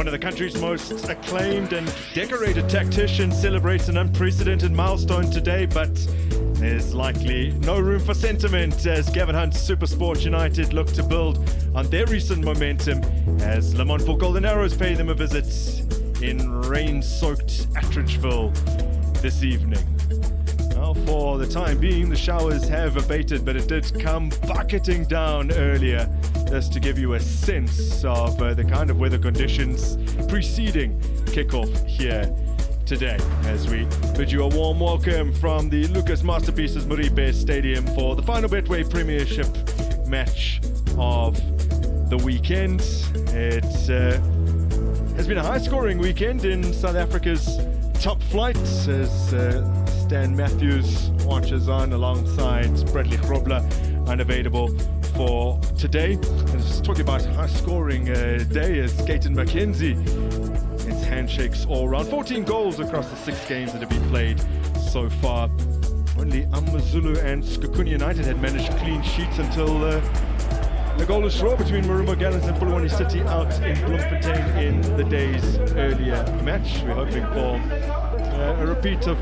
One of the country's most acclaimed and decorated tacticians celebrates an unprecedented milestone today, but there's likely no room for sentiment as Gavin Hunt's Supersport United look to build on their recent momentum as Lamontville Golden Arrows pay them a visit in rain-soaked Lamontville this evening. Well, for the time being, the showers have abated, but it did come bucketing down earlier, just to give you a sense of the kind of weather conditions preceding kickoff here today, as we bid you a warm welcome from the Lucas Masterpieces Moripe Stadium for the final Betway Premiership match of the weekend. It has been a high-scoring weekend in South Africa's top flight as Stan Matthews watches on alongside Bradley Grobler, unavailable for today. And just talking about high-scoring day as Gaten McKenzie, it's handshakes all round. 14 goals across the 6 games that have been played so far. Only Amazulu and Skukuni United had managed clean sheets until the goalless draw between Marumo Gallants and Polokwane City out in Bloemfontein in the day's earlier match. We're hoping for a repeat of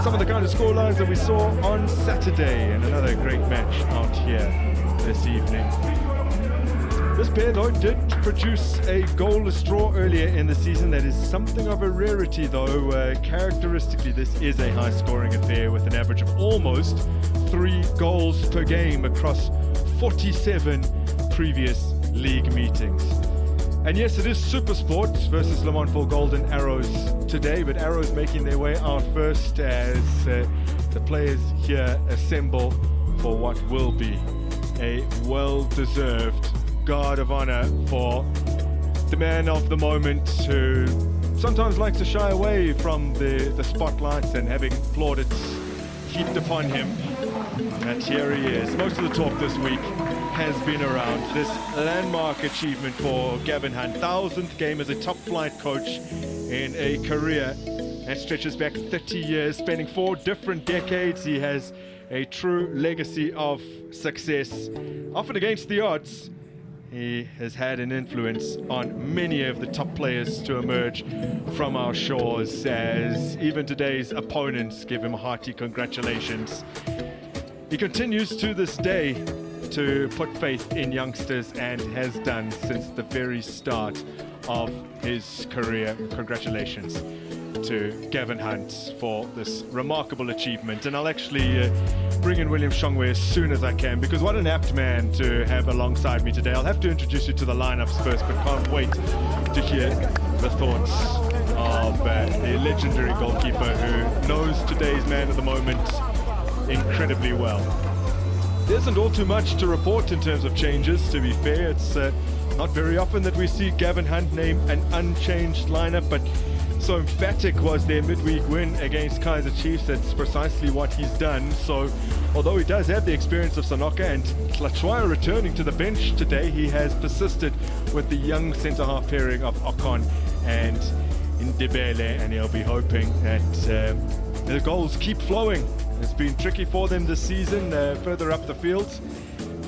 some of the kind of scorelines that we saw on Saturday, and another great match out here this evening. This pair, though, did produce a goalless draw earlier in the season. That is something of a rarity, though. Characteristically, this is a high-scoring affair with an average of almost 3 goals per game across 47 previous league meetings. And yes, it is Supersport versus Lamontville Golden Arrows today, but Arrows making their way out first as the players here assemble for what will be a well-deserved guard of honor for the man of the moment, who sometimes likes to shy away from the spotlights and having plaudits heaped upon him. And here he is. Most of the talk this week has been around this landmark achievement for Gavin Hunt. 1000th game as a top flight coach in a career that stretches back 30 years, spanning 4 different decades. He has a true legacy of success. Often against the odds, he has had an influence on many of the top players to emerge from our shores, as even today's opponents give him hearty congratulations. He continues to this day to put faith in youngsters, and has done since the very start of his career. Congratulations to Gavin Hunt for this remarkable achievement. And I'll actually bring in William Shongwe as soon as I can, because what an apt man to have alongside me today. I'll have to introduce you to the lineups first, but can't wait to hear the thoughts of the legendary goalkeeper who knows today's man of the moment incredibly well. There isn't all too much to report in terms of changes, to be fair. It's not very often that we see Gavin Hunt name an unchanged lineup, but so emphatic was their midweek win against Kaizer Chiefs. That's precisely what he's done. So although he does have the experience of Sanoka and Tlatshwaya returning to the bench today, he has persisted with the young centre-half pairing of Okon and Ndebele, and he'll be hoping that the goals keep flowing. It's been tricky for them this season, further up the field,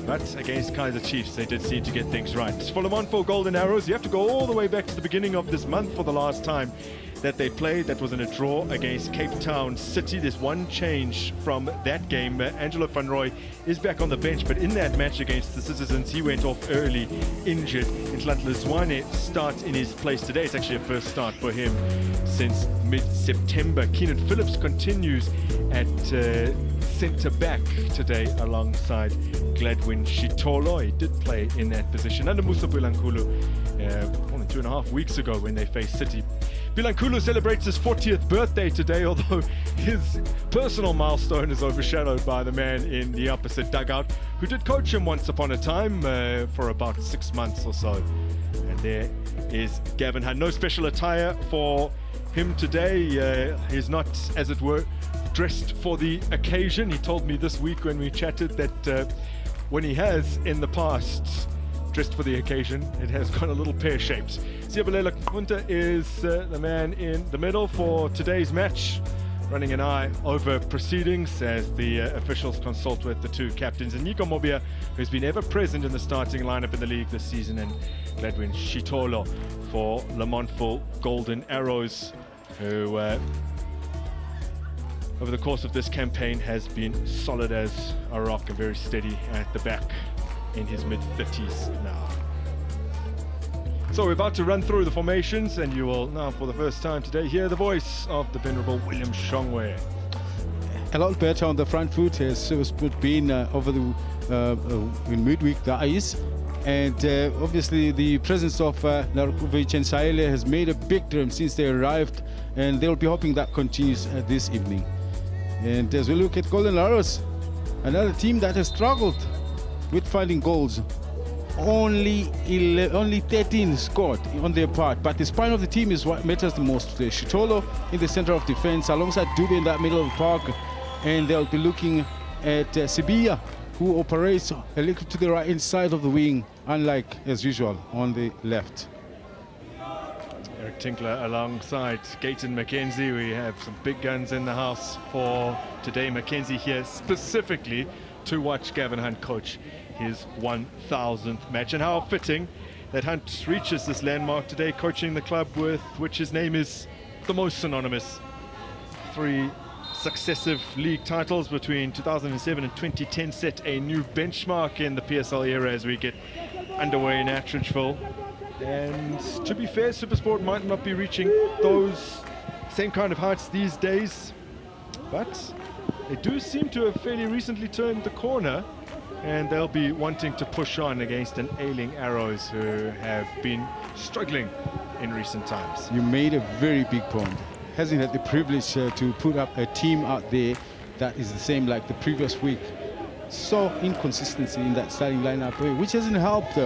but against Kaizer Chiefs they did seem to get things right. For Lamontville Golden Arrows, you have to go all the way back to the beginning of this month for the last time that they played. That was in a draw against Cape Town City. There's one change from that game. Angelo Van Roy is back on the bench, but in that match against the Citizens, he went off early, injured. And Tlatlizwane starts in his place today. It's actually a first start for him since mid-September. Keenan Phillips continues at centre-back today alongside Gladwin Shitolo. He did play in that position under Musa Bilankulu only 2.5 weeks ago when they faced City. Bilankulu celebrates his 40th birthday today, although his personal milestone is overshadowed by the man in the opposite dugout, who did coach him once upon a time for about 6 months or so. And there is Gavin Hunt. No special attire for him today. He's not, as it were, dressed for the occasion. He told me this week when we chatted that when he has in the past dressed for the occasion, it has gone a little pear-shaped. Siyabulela Kunta is the man in the middle for today's match. running an eye over proceedings as the officials consult with the two captains. And Nico Mobia, who's been ever present in the starting lineup in the league this season, and Gladwin Shitolo for Lamontville Golden Arrows, who over the course of this campaign has been solid as a rock and very steady at the back in his mid-30s now. So we're about to run through the formations, and you will now for the first time today hear the voice of the venerable William Shongwe. A lot better on the front foot has Supersport been over the in midweek guys, and obviously the presence of Narkovic and Saile has made a big difference since they arrived, and they'll be hoping that continues this evening. And as we look at Golden Arrows, another team that has struggled with finding goals. Only 13 scored on their part, but the spine of the team is what matters the most today. Shitolo in the center of defense alongside Dube in that middle of the park, and they'll be looking at Sibia, who operates a little to the right inside of the wing, unlike as usual on the left. Eric Tinkler alongside Gayton McKenzie. We have some big guns in the house for today. McKenzie here specifically to watch Gavin Hunt coach his 1000th match, and how fitting that Hunt reaches this landmark today, coaching the club with which his name is the most synonymous. 3 successive league titles between 2007 and 2010 set a new benchmark in the PSL era as we get underway in Attridgeville. And to be fair, Supersport might not be reaching those same kind of heights these days, but they do seem to have fairly recently turned the corner, and they'll be wanting to push on against an ailing Arrows who have been struggling in recent times. You made a very big point. Hasn't had the privilege to put up a team out there that is the same like the previous week. So inconsistency in that starting lineup, which hasn't helped.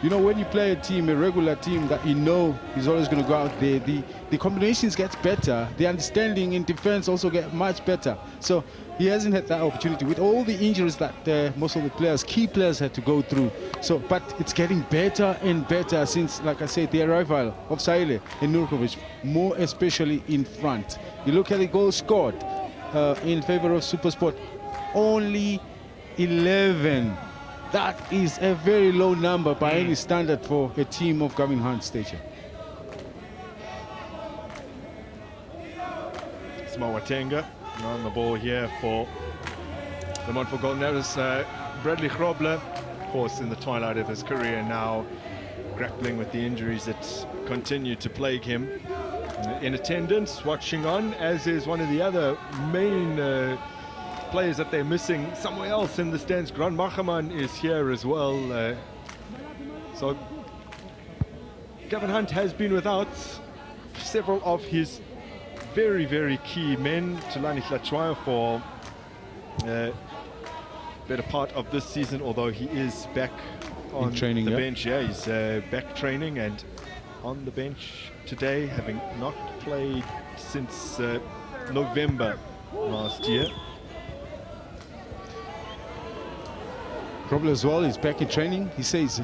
You know, when you play a team, a regular team that you know is always going to go out there, the combinations get better. The understanding in defense also get much better. So he hasn't had that opportunity with all the injuries that most of the players, key players, had to go through. So, but it's getting better and better since, like I said, the arrival of Saile and Nurkovic, more especially in front. You look at the goals scored in favor of Supersport, only 11. That is a very low number by any standard for a team of Gavin Hunt's stature. Smawatenga on the ball here for the Lamontville Golden Arrows. Bradley Grobler, of course, in the twilight of his career now, grappling with the injuries that continue to plague him. In attendance, watching on, as is one of the other main players that they're missing somewhere else in the stands. Gran Machaman is here as well. So Gavin Hunt has been without several of his very, very key men. Tulani Hlachwayo for better part of this season, although he is back on training, the bench. Yeah, he's back training and on the bench today, having not played since November last year. Probably as well, he's back in training. He says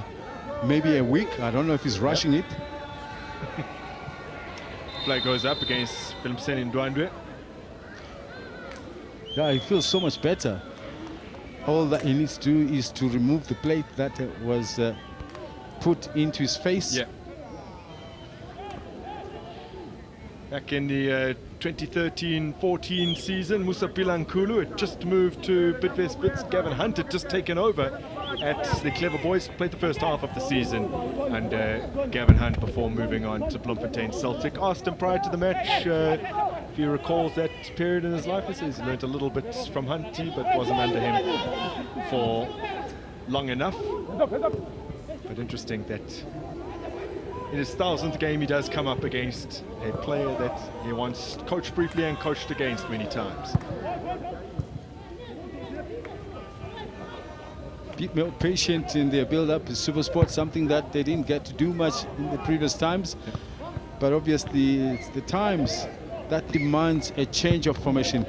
maybe a week. I don't know if he's rushing it. Flag goes up against Philipsen Ndwandwe. Yeah, he feels so much better. All that he needs to do is to remove the plate that was put into his face. Yeah. Back in the 2013-14 season, Musa Pilankulu had just moved to Bidvest Bits. Gavin Hunt had just taken over at the Clever Boys, played the first half of the season, and Gavin Hunt before moving on to Bloemfontein Celtic. Asked him prior to the match if he recalls that period in his life. He says he learned a little bit from Hunty, but wasn't under him for long enough. But interesting that in his 1000th game, he does come up against a player that he once coached briefly and coached against many times. Bit more patient in their build-up is Supersport, something that they didn't get to do much in the previous times. But obviously, it's the times that demands a change of formation.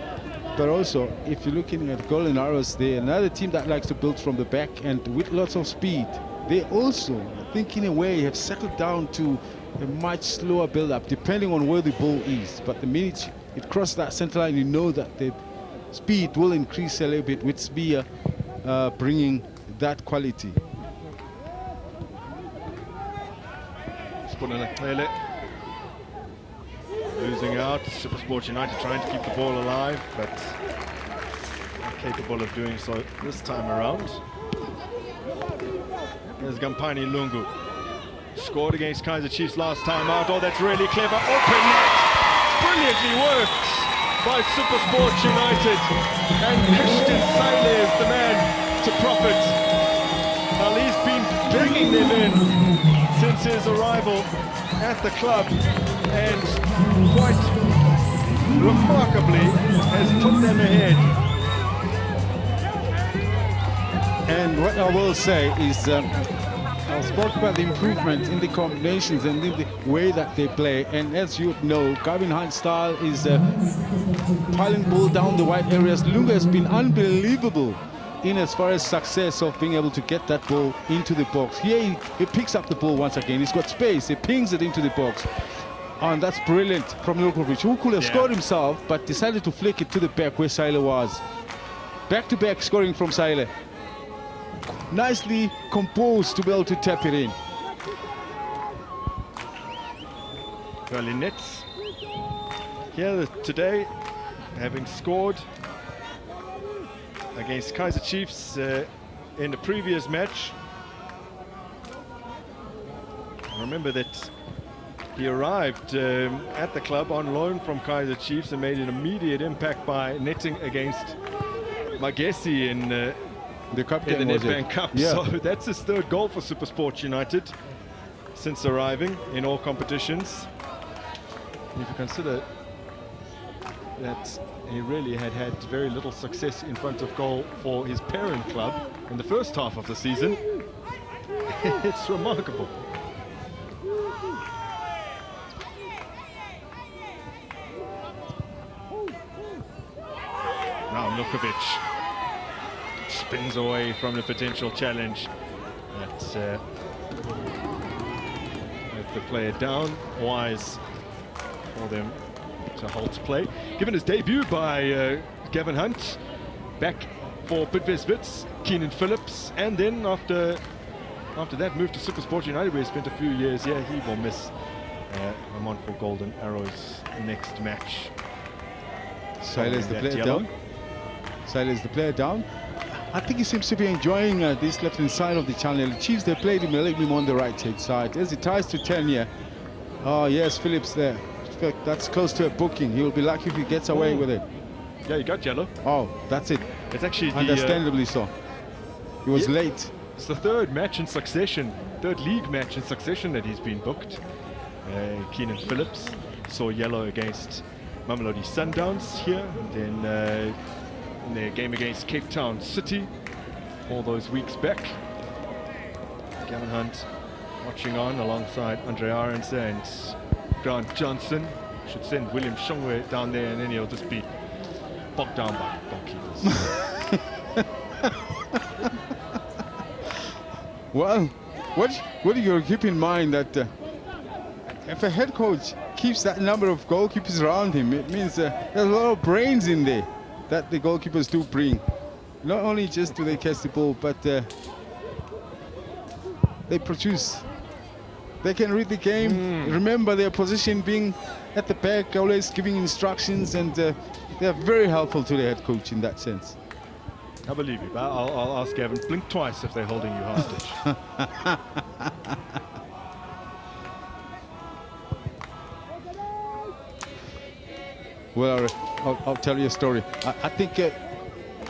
But also, if you're looking at Golden Arrows, they're another team that likes to build from the back and with lots of speed. They also, I think in a way, have settled down to a much slower build-up, depending on where the ball is. But the minute it crosses that center line, you know that the speed will increase a little bit with Spear bringing that quality. Losing out. Supersport United trying to keep the ball alive, but not capable of doing so this time around. There's Gampani Lungu. Scored against Kaizer Chiefs last time out. Oh, that's really clever. Open net. Brilliantly worked by Supersport United. And Christian Saile is the man to profit. Well, he's been bringing them in since his arrival at the club, and quite remarkably has put them ahead. And what I will say is, I spoke about the improvement in the combinations and in the way that they play. And as you know, Gavin Hunt's style is piling ball down the wide areas. Lunga has been unbelievable in as far as success of being able to get that ball into the box. Here he picks up the ball once again. He's got space. He pings it into the box. And that's brilliant from Lukovic, who could have scored himself, but decided to flick it to the back where Saile was. Back-to-back scoring from Saile. Nicely composed to be able to tap it in. Well, in nets here today, having scored against Kaizer Chiefs in the previous match. Remember that he arrived at the club on loan from Kaizer Chiefs and made an immediate impact by netting against Magesi in the Nedbank Cup. Yeah. So that's his third goal for Supersport United since arriving in all competitions. And if you consider that he really had very little success in front of goal for his parent club in the first half of the season, it's remarkable. Now Lukovic spins away from the potential challenge. That's with the player down. Wise for them to halt play. Given his debut by Gavin Hunt, back for Bidvest Wits, Keenan Phillips, and then after that move to Supersport United, where he spent a few years. Yeah, he will miss Lamontville Golden Arrows next match. Saile is the player down. Saile is the player down. I think he seems to be enjoying this left-hand side of the channel. The Chiefs, they played him a little bit on the right-hand side. As he ties to 10 here. Oh, yes, Phillips there. In fact, that's close to a booking. He'll be lucky if he gets away with it. Yeah, he got yellow. Oh, that's it. It's actually understandably so. He was late. It's the third match in succession, third league match in succession that he's been booked. Keenan Phillips saw yellow against Mamelodi Sundowns here, and then in their game against Cape Town City all those weeks back. Gavin Hunt watching on alongside Andre Arends and Grant Johnson. Should send William Shongwe down there, and then he'll just be bogged down by goalkeepers. Well, what do you keep in mind that if a head coach keeps that number of goalkeepers around him, it means there's a lot of brains in there that the goalkeepers do bring. Not only just do they catch the ball, but they produce. They can read the game, remember their position, being at the back, always giving instructions, and they're very helpful to the head coach in that sense. I believe you, but I'll ask Gavin, blink twice if they're holding you hostage. Well, I'll tell you a story. I think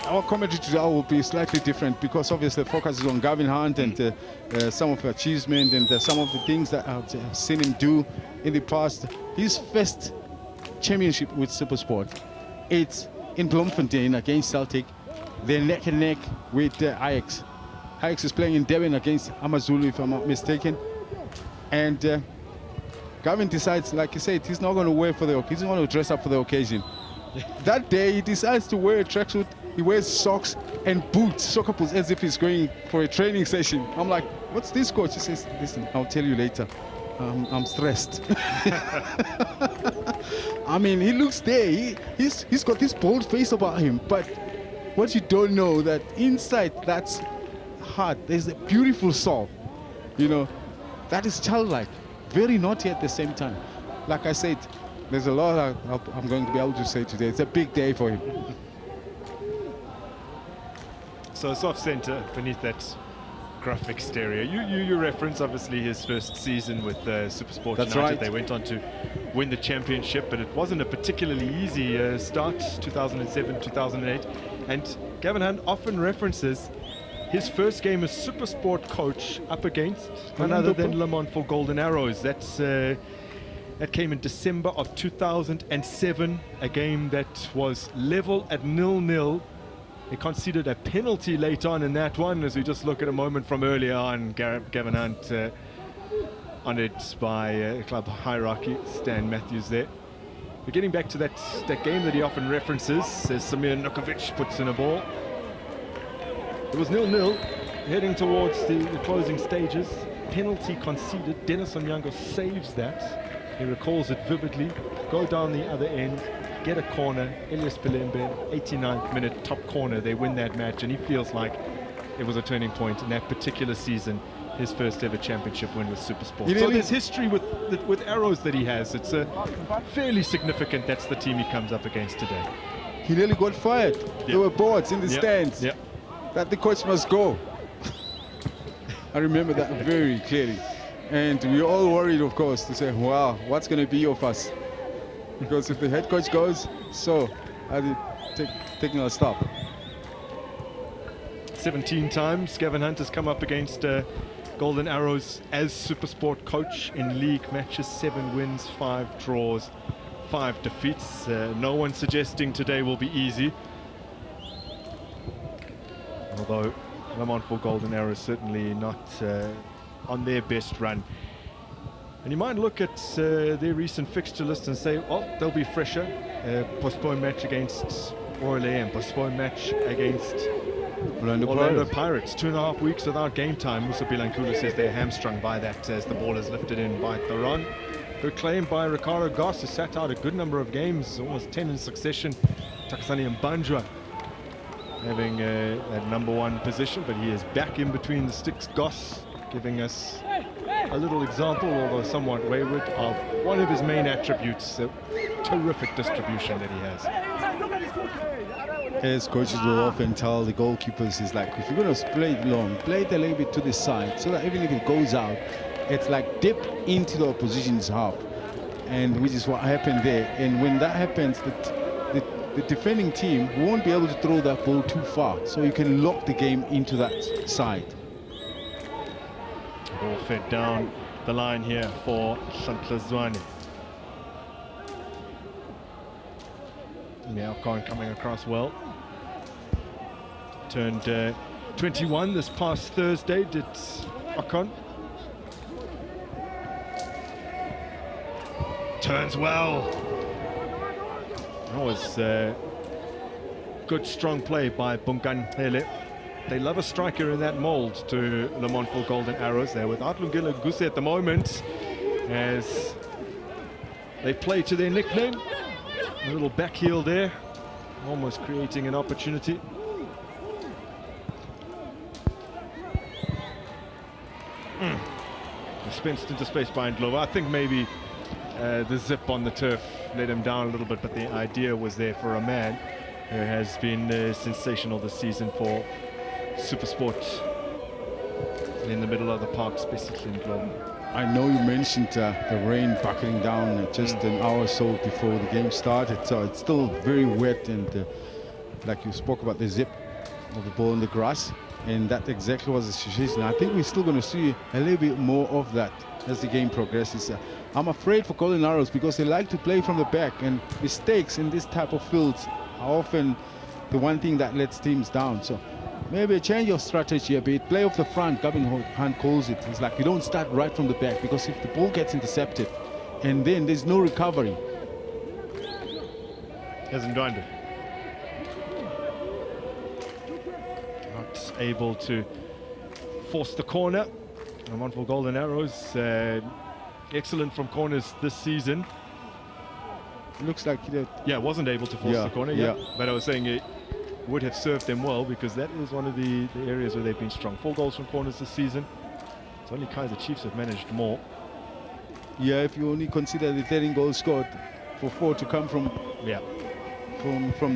our commentary today will be slightly different, because obviously the focus is on Gavin Hunt and some of the achievements and some of the things that I've seen him do in the past. His first championship with Supersport, it's in Bloemfontein against Celtic. They're neck and neck with Ajax. Ajax is playing in Devon against Amazulu, if I'm not mistaken. And Gavin decides, like you said, he's not going to wear for the, he's not going to dress up for the occasion. That day, he decides to wear a tracksuit. He wears socks and boots, soccer boots, as if he's going for a training session. I'm like, what's this, coach? He says, listen, I'll tell you later. I'm stressed. I mean, he looks there. He's got this bold face about him. But what you don't know, that inside that's heart, there's a beautiful soul. You know, that is childlike, very naughty at the same time. Like I said, there's a lot I'm going to be able to say today. It's a big day for him. So soft centre beneath that gruff exterior. You reference obviously his first season with Supersport That's United. right. They went on to win the championship, but it wasn't a particularly easy start, 2007, 2008. And Gavin Hunt often references his first game as Supersport coach up against none other than Lamontville Golden Arrows. That came in December of 2007, a game that was level at 0-0. They conceded a penalty late on in that one, as we just look at a moment from earlier on. Gavin Hunt on it by club hierarchy, Stan Matthews there. But getting back to that game that he often references, says Samir Nukovic puts in a ball. It was 0-0, heading towards the closing stages. Penalty conceded. Dennis Onyango saves that. He recalls it vividly. Go down the other end, get a corner. Elias Pilembe, 89th minute, top corner. They win that match, and he feels like it was a turning point in that particular season. His first ever championship win with Supersport. So there's history with Arrows that he has. It's fairly significant. That's the team he comes up against today. He nearly got fired. Yep. There were boards in the stands that the coach must go. I remember that very clearly. And we were all worried, of course, to say, wow, what's going to be of us? Because if the head coach goes, so are they taking a stop? 17 times Gavin Hunt has come up against Golden Arrows as Supersport coach in league matches. 7 wins, 5 draws, 5 defeats. No one suggesting today will be easy. Although Lamontville Golden Arrows certainly not on their best run. And you might look at their recent fixture list and say, well, they'll be fresher. Postponed match against Royal AM, postponed match against Orlando Pirates. 2.5 weeks without game time. Musa Bilankulu says they're hamstrung by that as the ball is lifted in by Theron. Good claim by Ricardo Goss, who sat out a good number of games, almost 10 in succession. Takasani Mbanjwa having that #1 position, but he is back in between the sticks. Goss giving us a little example, although somewhat wayward, of one of his main attributes, the terrific distribution that he has. As coaches will often tell the goalkeepers, is like, if you're going to play it long, play it a little bit to the side, so that even if it goes out, it's like dip into the opposition's half, and which is what happened there. And when that happens, the defending team won't be able to throw that ball too far, so you can lock the game into that side. Ball fed down the line here for Shantlazwane. Mealcon coming across well. Turned 21 this past Thursday, did Ocon. Turns well. That was good, strong play by Bungan Hele. They love a striker in that mould to Lamontville Golden Arrows. They're without Lungile Guse at the moment, as they play to their nickname. A little back heel there, almost creating an opportunity. Dispensed into space by Ndlovu. I think maybe the zip on the turf let him down a little bit, but the idea was there for a man who has been sensational this season for Supersport in the middle of the park, especially in Global. I know you mentioned the rain bucketing down just an hour or so before the game started, so it's still very wet, and like you spoke about the zip of the ball in the grass, and that exactly was the situation. I think we're still going to see a little bit more of that as the game progresses. I'm afraid for Golden Arrows, because they like to play from the back, and mistakes in this type of fields are often the one thing that lets teams down. So maybe a change of strategy a bit. Play off the front, Gavin Hunt calls it. It's like you don't start right from the back, because if the ball gets intercepted and then there's no recovery. Hasn't joined it. Not able to force the corner. Lamontville Golden Arrows excellent from corners this season. Looks like Yeah, wasn't able to force the corner. Yeah, but I was saying it would have served them well, because that is one of the areas where they've been strong. 4 goals from corners this season. It's only Kaizer Chiefs have managed more. Yeah, if you only consider the 13 goals scored, for 4 to come from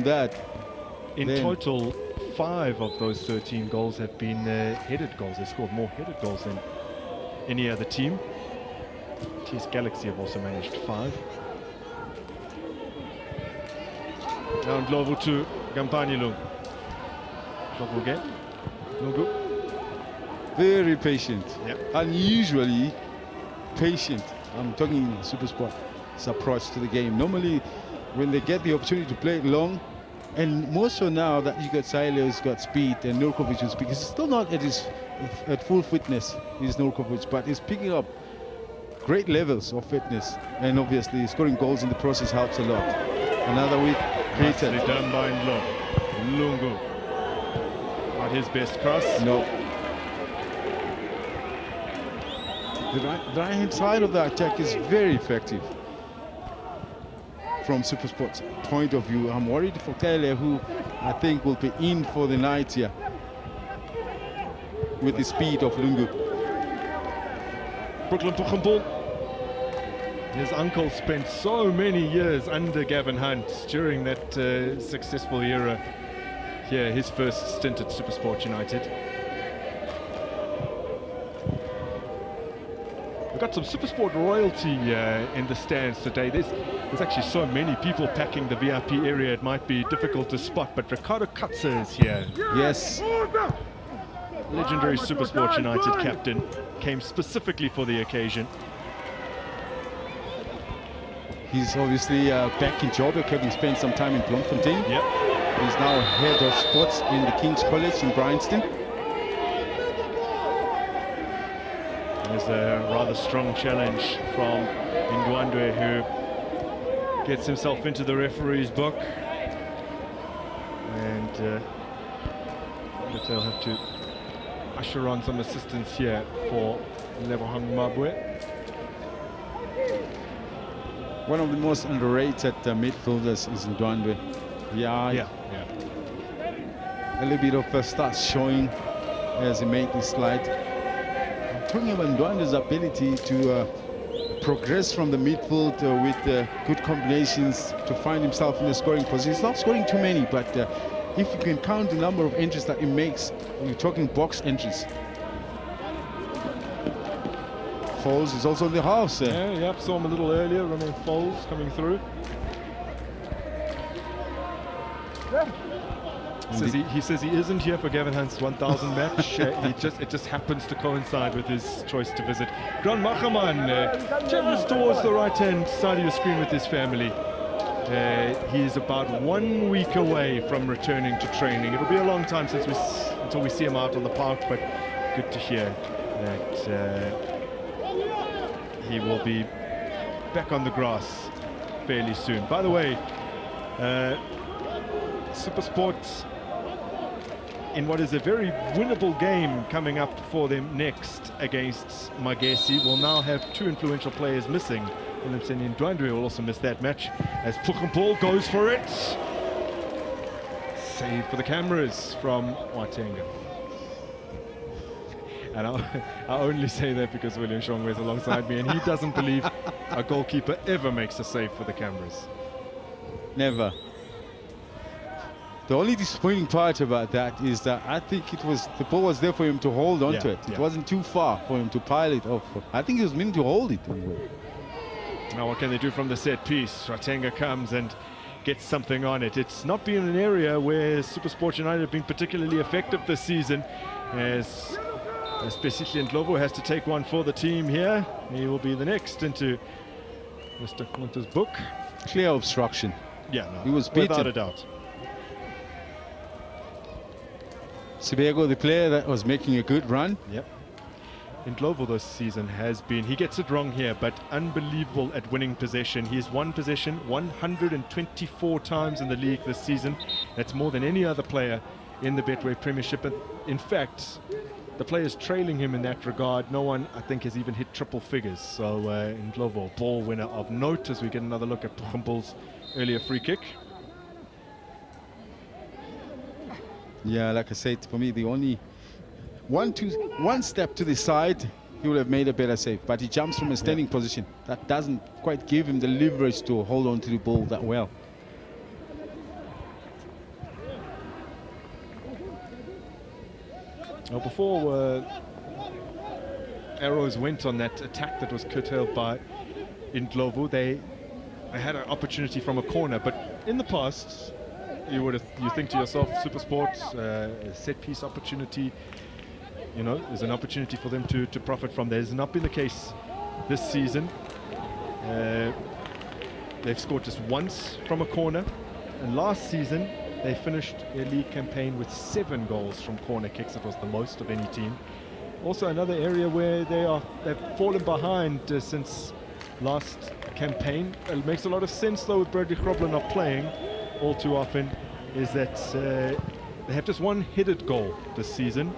that. In total, 5 of those 13 goals have been headed goals. They scored more headed goals than any other team. TS Galaxy have also managed 5. Now Ndlovu to Gampanyilu. Ndlovu again. Lungu. Very patient. Yep. Unusually patient. I'm talking Supersport's approach to the game. Normally, when they get the opportunity to play it long, and more so now that you got Silo's got speed and Nurkovic is because he's still not at full fitness, is Nurkovic, but he's picking up great levels of fitness, and obviously scoring goals in the process helps a lot. Another week created. Nicely done by Lungu. Not his best cross. No. The right-hand side of the attack is very effective from Supersport's point of view. I'm worried for Kele, who I think will be in for the night here with the speed of Lungu. Brooklyn Puchambul. His uncle spent so many years under Gavin Hunt during that successful era here, his first stint at Supersport United. We've got some Supersport royalty in the stands today. There's actually so many people packing the VIP area, it might be difficult to spot, but Ricardo Katze is here. Yes. Legendary Supersport United captain, came specifically for the occasion. He's obviously back in Joburg, having spent some time in Bloemfontein. Yep. He's now head of sports in the King's College in Bryanston. There's a rather strong challenge from Ndwandwe, who gets himself into the referee's book. And they'll have to usher on some assistance here for Lebohang Mabwe. One of the most underrated midfielders is Ndwandwe. Yeah. A little bit of start showing as he made this slide. I'm talking about Ndwandwe's ability to progress from the midfield with good combinations to find himself in the scoring position. He's not scoring too many, but if you can count the number of entries that he makes, you're talking box entries. Foles is also in the house. Yep, saw him a little earlier, Romain Foles coming through. He says he isn't here for Gavin Hunt's 1000 match. It just happens to coincide with his choice to visit. Gran Machaman just towards the right-hand side of your screen with his family. He is about 1 week away from returning to training. It'll be a long time until we see him out on the park, but good to hear that he will be back on the grass fairly soon. By the way, Supersport, in what is a very winnable game coming up for them next against Magesi, will now have 2 influential players missing. Willemsen Ndwandwe will also miss that match as Puchambul goes for it. Save for the cameras from Watenga. And I only say that because William Shongwe is alongside me, and he doesn't believe a goalkeeper ever makes a save for the cameras. Never. The only disappointing part about that is that I think the ball was there for him to hold on to it. It wasn't too far for him to pile it off. I think he was meant to hold it anyway. Now what can they do from the set piece? Ratenga comes and gets something on it. It's not been an area where Supersport United have been particularly effective this season, as especially Ndlovu has to take one for the team here. He will be the next into Mr. Quinta's book. Clear obstruction. Yeah, no, he was beaten. Without a doubt. Sibego, the player that was making a good run. Yep. Ndlovu this season has been, he gets it wrong here, but unbelievable at winning possession. He's won possession 124 times in the league this season. That's more than any other player in the Betway Premiership. And in fact, the players trailing him in that regard. No one, I think, has even hit triple figures. So Ndlovu, ball winner of note as we get another look at Pumble's earlier free kick. Yeah, like I said, for me, the only one step to the side, he would have made a better save. But he jumps from a standing position. That doesn't quite give him the leverage to hold on to the ball that well. Now, before Arrows went on that attack that was curtailed by Ndlovu, they had an opportunity from a corner. But in the past, you think to yourself, Supersport, a set piece opportunity, you know, there's an opportunity for them to profit from. There's not been the case this season. They've scored just once from a corner, and last season they finished their league campaign with 7 goals from corner kicks. It was the most of any team. Also another area where they've fallen behind since last campaign. It makes a lot of sense though with Bradley Grobler not playing all too often, is that they have just one headed goal this season.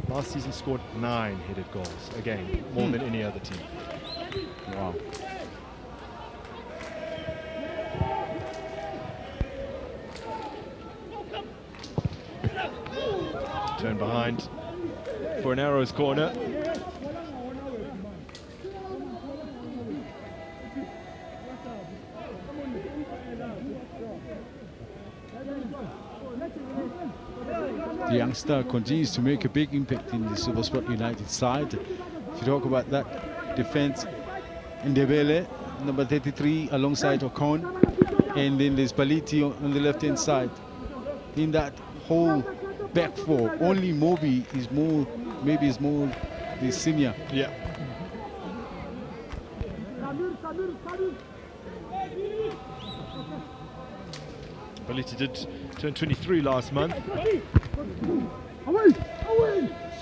Last season scored 9 headed goals. Again, more than any other team. Wow. Turn behind for an Arrows corner. The youngster continues to make a big impact in the Supersport United side. If you talk about that defense, Ndebele, number 33, alongside Ocon, and then there's Paliti on the left-hand side. In that whole back four, only Moby is more, maybe is more the senior. Yeah. Paliti did turn 23 last month.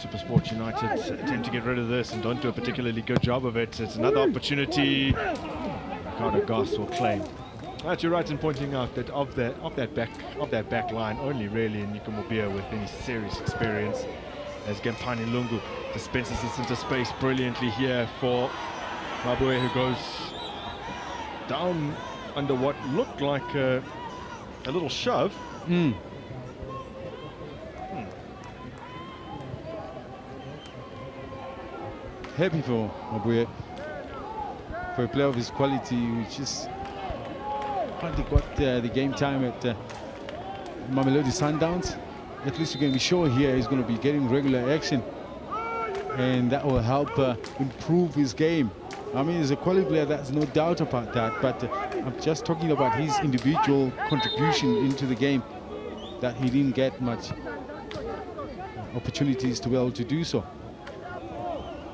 Supersport United attempt to get rid of this and don't do a particularly good job of it. It's another opportunity. Ricardo Goss will claim. But you're right in pointing out that of that back line, only really Nico Mobia with any serious experience, as Gempani Lungu dispenses this into space brilliantly here for Mabue, who goes down under what looked like a little shove. Happy for Mabue, for a player of his quality, which is finally got the game time at Mamelodi Sundowns. At least you can be sure here he's going to be getting regular action, and that will help improve his game. I mean, he's a quality player, that's no doubt about that, but I'm just talking about his individual contribution into the game, that he didn't get much opportunities to be able to do so.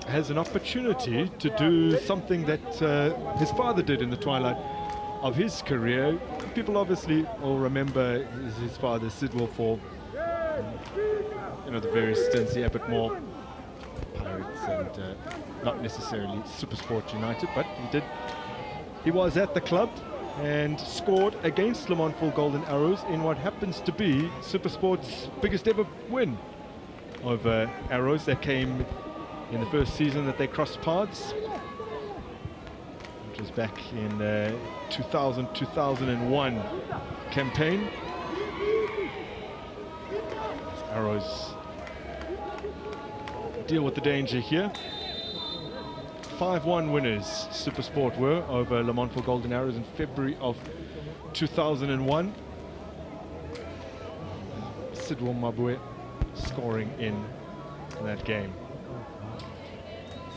Has an opportunity to do something that his father did in the twilight of his career. People obviously all remember his father, Sidwell, for the various stints he had, but more Pirates and not necessarily Supersport United, but he was at the club and scored against Lamontville Golden Arrows in what happens to be Supersport's biggest ever win over Arrows. That came in the first season that they crossed paths, which was back in 2000-2001 campaign. Arrows deal with the danger here. 5-1 winners Supersport were over Lamontville Golden Arrows in February of 2001. Sidwell Mabue scoring in that game.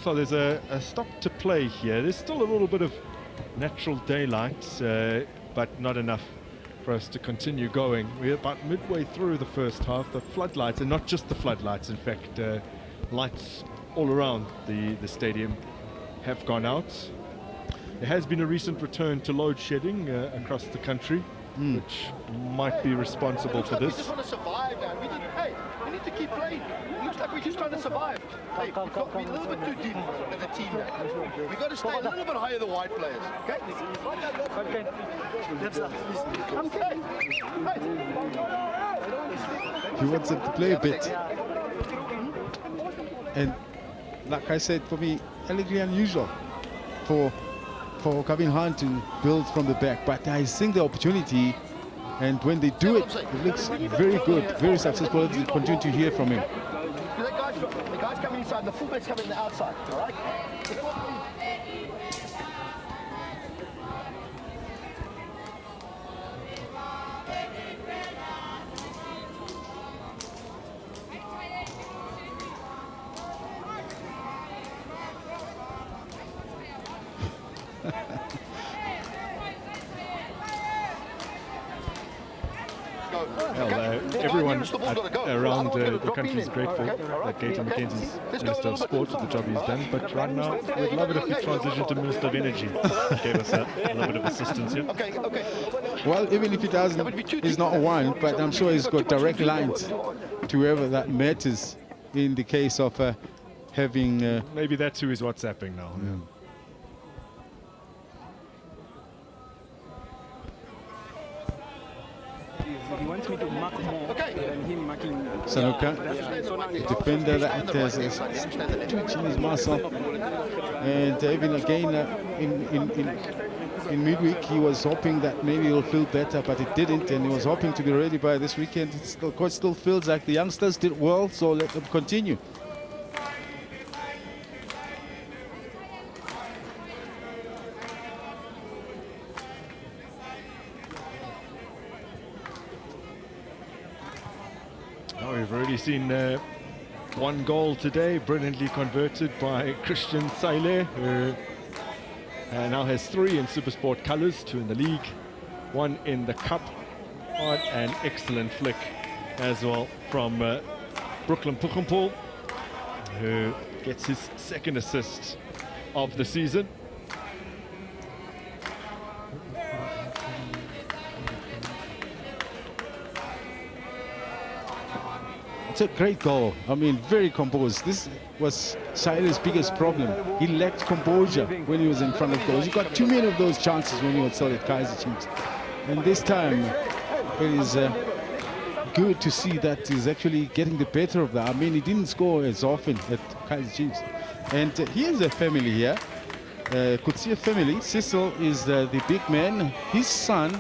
So there's a stop to play here. There's still a little bit of natural daylight, but not enough for us to continue going. We're about midway through the first half. The floodlights, and not just the floodlights, in fact, lights all around the stadium have gone out. There has been a recent return to load shedding across the country, which might be responsible for this. We just want to survive now. We need to keep playing. It looks like we're just trying to survive. Hey, we've got to be a little bit too deep as a team now. We've got to stay a little bit higher than white players. Okay? Okay. He wants him to play a bit. And like I said, for me, a little unusual for Kevin Hunt to build from the back. But I think the opportunity, and when they do it, it looks very good, very successful. We continue to hear from him. The guys coming inside, the fullbacks coming on the outside, all right? Well, everyone around the country is grateful that Gator Mackenzie's Minister of Sport for the job he's done, but right now we'd love it if we transition to Minister of Energy. Gave us a little bit of assistance here. Well, even if he doesn't, he's not one, but I'm sure he's got direct lines to whoever that matters in the case of having... Maybe that's who is WhatsApping now. Yeah. He wants me to mark more than him marking. Sanoka, the defender that has twitching his muscle. And even again in midweek, he was hoping that maybe he'll feel better, but it didn't, and he was hoping to be ready by this weekend. The coach still feels like the youngsters did well, so let them continue. We've already seen one goal today, brilliantly converted by Christian Saile, who now has 3 in Supersport colours, 2 in the league, 1 in the cup. On an excellent flick as well from Brooklyn Puchempool, who gets his 2nd assist of the season. It's a great goal. I mean, very composed. This was Siler's biggest problem. He lacked composure when he was in front of goals. He got too many of those chances when he was still at Kaizer Chiefs. And this time, it is good to see that he's actually getting the better of that. I mean, he didn't score as often at Kaizer Chiefs. And here's a family here. Kutsia family. Cecil is the big man. His son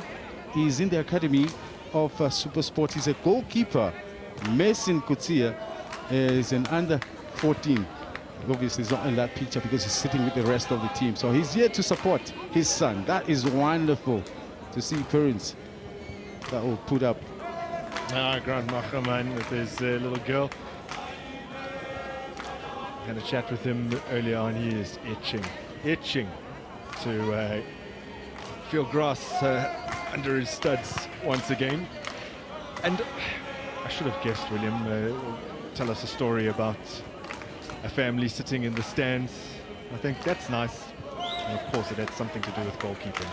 is in the academy of Supersport. He's a goalkeeper. Mason Kutsia is an under 14. Obviously, he's not in that picture because he's sitting with the rest of the team. So he's here to support his son. That is wonderful to see parents that will put up. Grant Machaman with his little girl. Had a chat with him earlier on. He is itching to feel grass under his studs once again. And I should have guessed, William, tell us a story about a family sitting in the stands. I think that's nice. And of course, it had something to do with goalkeeping.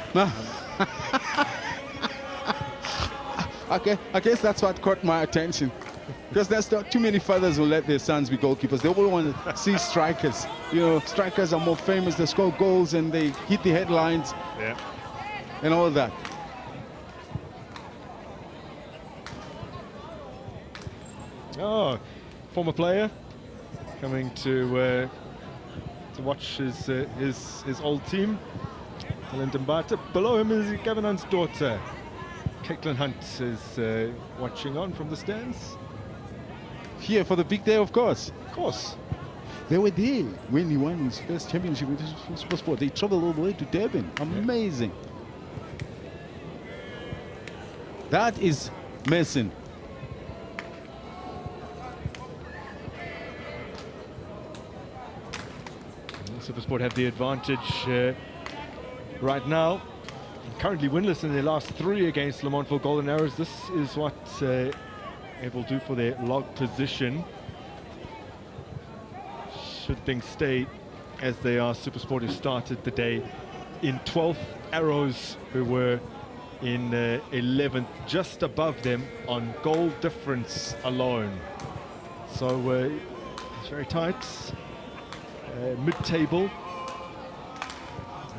Okay, I guess that's what caught my attention. Because there's not too many fathers who let their sons be goalkeepers. They all want to see strikers. You know, strikers are more famous. They score goals and they hit the headlines. Yeah. And all that. Oh, former player coming to watch his old team. Mbata. Below him is Gavin Hunt's daughter. Caitlin Hunt is watching on from the stands. Here for the big day, of course. Of course. They were there when he won his first championship with Supersport. They traveled all the way to Durban. Amazing. That is Mason. Supersport have the advantage right now. Currently winless in their last 3 against Lamontville Golden Arrows. This is what they will do for their log position. Should things stay as they are, Supersport has started the day in 12th. Arrows, who were in 11th, just above them on goal difference alone. So it's very tight. Mid-table,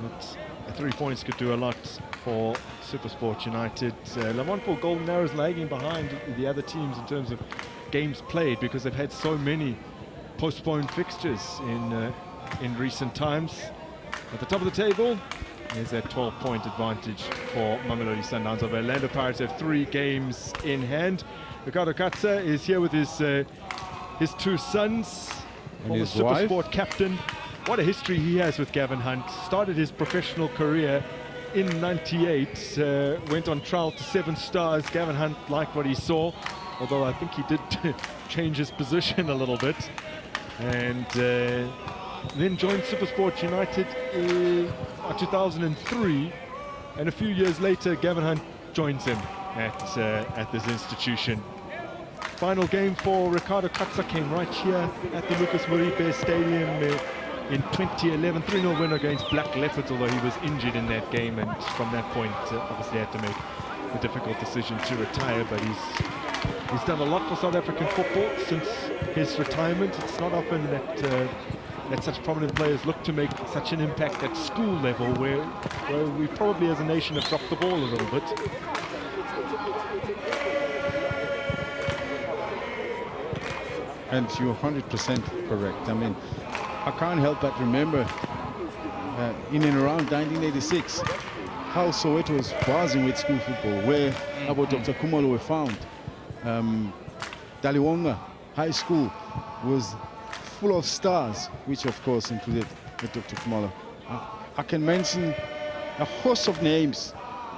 but 3 points could do a lot for Supersport United. Lamontville Golden Arrows lagging behind the other teams in terms of games played because they've had so many postponed fixtures in recent times. At the top of the table, there's that 12-point advantage for Mamelodi Sundowns. Of Orlando Pirates have 3 games in hand. Ricardo Katsa is here with his 2 sons, And former his wife. Supersport captain. What a history he has with Gavin Hunt. Started his professional career in '98, went on trial to 7 stars. Gavin Hunt liked what he saw, although I think he did change his position a little bit. And then joined Supersport United in 2003, and a few years later Gavin Hunt joins him at this institution. Final game for Ricardo Katsa came right here at the Lucas Moripe Stadium in 2011, 3-0 win against Black Leopards, although he was injured in that game, and from that point obviously had to make the difficult decision to retire. But he's done a lot for South African football since his retirement. It's not often that such prominent players look to make such an impact at school level, where we probably as a nation have dropped the ball a little bit. And you're 100% correct. I mean, I can't help but remember in and around 1986 how Soweto was buzzing with school football, where about Dr. Kumalo were found. Daliwonga High School was full of stars, which of course included Dr. Kumalo. I can mention a host of names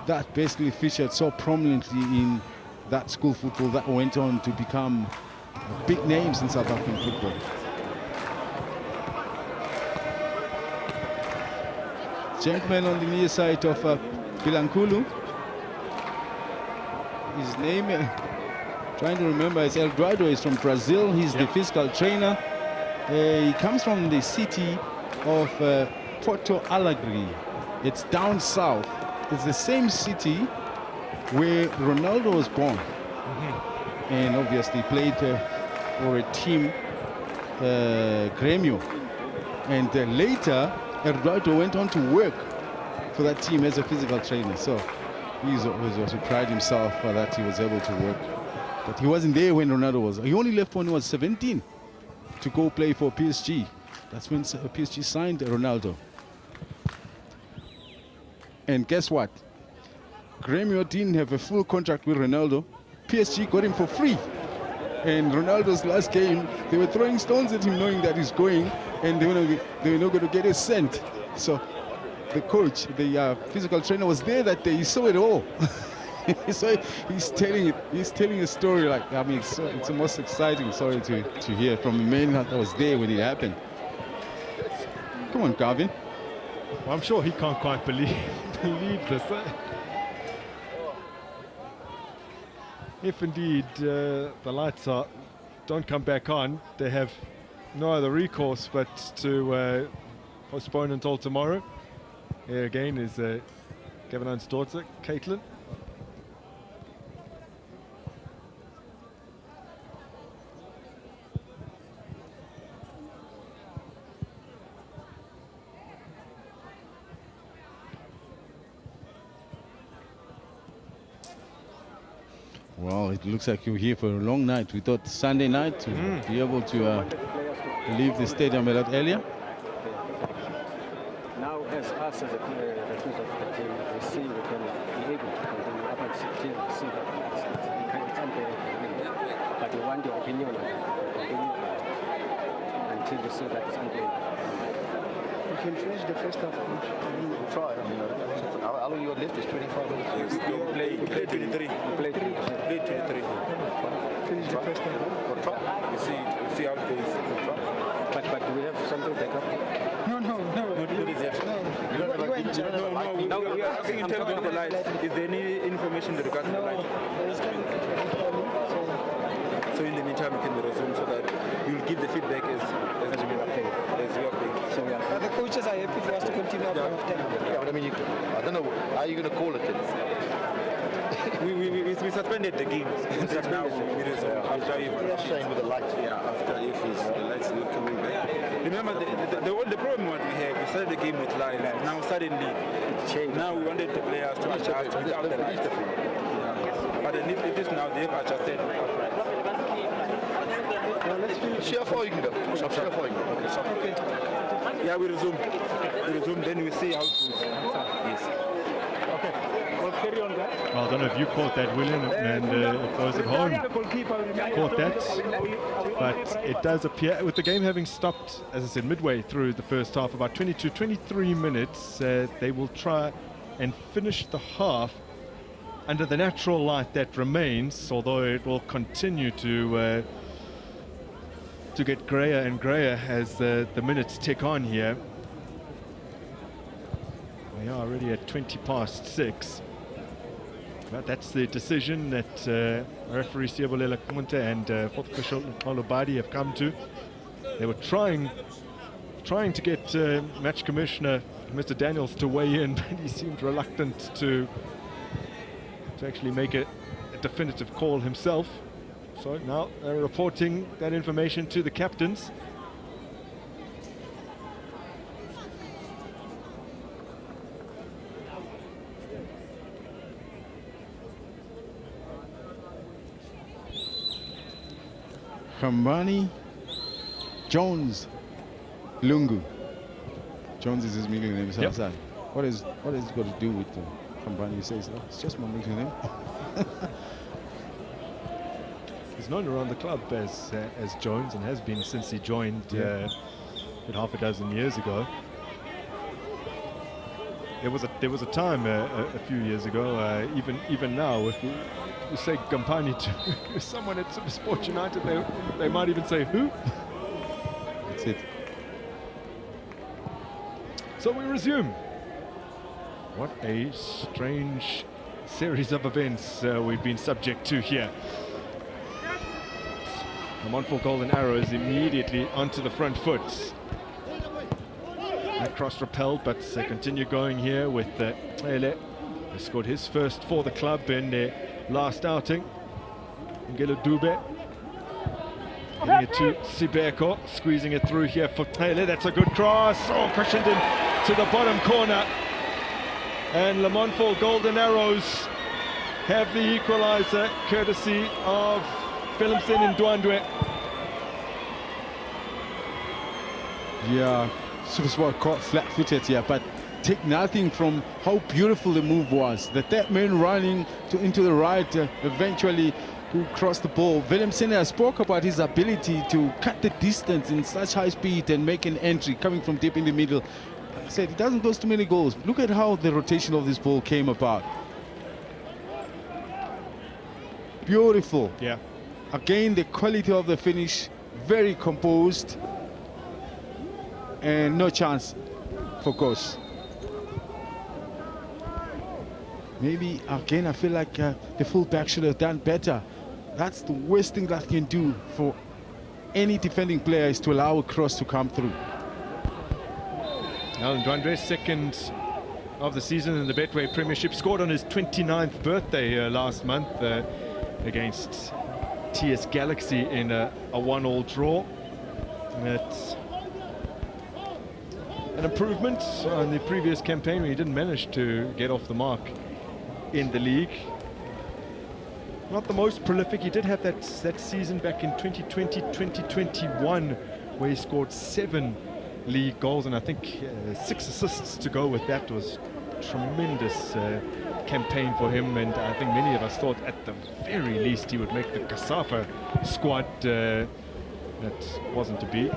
that basically featured so prominently in that school football that went on to become big names in South African football. Gentleman on the near side of Bilankulu. His name, trying to remember, is Eldorado. He's from Brazil. He's the physical trainer. He comes from the city of Porto Alegre. It's down south. It's the same city where Ronaldo was born. And obviously played for a team, Grêmio. And later, Eduardo went on to work for that team as a physical trainer. So he also prided himself that he was able to work. But he wasn't there when Ronaldo was. He only left when he was 17 to go play for PSG. That's when PSG signed Ronaldo. And guess what? Grêmio didn't have a full contract with Ronaldo. PSG got him for free. And Ronaldo's last game, they were throwing stones at him knowing that he's going, and they were not going to get a cent. So the coach, the physical trainer was there that day. He saw it all. So he's telling a story like, I mean, it's the most exciting story to hear from a man that was there when it happened. Come on, Garvin. Well, I'm sure he can't quite believe this. If indeed the lights don't come back on, they have no other recourse but to postpone until tomorrow. Here again is Gavin Hunt's daughter, Caitlin. Well, it looks like you're here for a long night. We thought Sunday night to be able to leave the stadium a lot earlier. Now, as us as a referees of the team, we see we can be able to continue up at 16, we see that it's unfair. But we want the opinion of until we see that it's unfair. We can finish the first half. We'll try. I mean, how long you got left? Is 25 minutes. We play 23. We play 23. Finish the first half. We'll try. We see how it goes. But do we have something back up? No. What is it? No, we are asking in terms of the lights. Is there any information regarding the lights? So in the meantime, we can resume so that you'll give the feedback as we are playing. So the coaches are happy for us to continue up half time. Yeah, but I mean, I don't know. How are you going to call it then? We suspended the game. Now we resume after That's shame with the lights. Yeah, after if the lights not coming back. Remember, the problem what we have, we started the game with lights. Now suddenly, now we wanted the players to adjust without the lights. Yeah. But it is now, they've adjusted. See how far you can go. See how far you can go. Okay. Yeah, we resume. We resume, then we see how it goes. Yes. Okay. Well, carry on, guys. Well, I don't know if you caught that, William, and if those at home caught that, but it does appear, with the game having stopped, as I said, midway through the first half, about 23 minutes, they will try and finish the half under the natural light that remains, although it will continue to get grayer and grayer as the minutes tick on here. We are already at 6:20. But that's the decision that referee Siyabulela Kunte and fourth official Olubadi have come to. They were trying to get match commissioner Mr. Daniels to weigh in, but he seemed reluctant to actually make a definitive call himself. So now they're reporting that information to the captains. Kambani Jones Lungu. Jones is his middle name. Yep. What is it got to do with Kambani? He says, oh, it's just my middle name. He's known around the club as Jones and has been since he joined about half a dozen years ago. There was a time a few years ago, even now, if you say Kampani to someone at Supersport United, they might even say who. That's it. So we resume. What a strange series of events we've been subject to here. Lamontville Golden Arrows immediately onto the front foot. That cross repelled, but they continue going here with Ele. He scored his first for the club in their last outing. Ngelo Dube giving it to Sibeko, squeezing it through here for Ele. That's a good cross. Oh, cushioned in to the bottom corner. And Lamontville Golden Arrows have the equalizer courtesy of Philipson and Ndwandwe. Yeah, Supersport caught flat-footed here, but take nothing from how beautiful the move was. The third man running into the right, eventually who crossed the ball. Willem Senior spoke about his ability to cut the distance in such high speed and make an entry coming from deep in the middle. Like I said, he doesn't lose too many goals. Look at how the rotation of this ball came about. Beautiful. Yeah. Again, the quality of the finish, very composed, and no chance for goals. Maybe again, I feel like the fullback should have done better. That's the worst thing that can do for any defending player, is to allow a cross to come through. Alan Ndwandwe, second of the season in the Betway Premiership, scored on his 29th birthday last month against TS Galaxy in a 1-1 draw. That's an improvement on the previous campaign where he didn't manage to get off the mark in the league. Not the most prolific. He did have that season back in 2020-2021 where he scored 7 league goals, and I think 6 assists to go with that. Was tremendous campaign for him, and I think many of us thought at the very least he would make the Kasafa squad. That wasn't to be,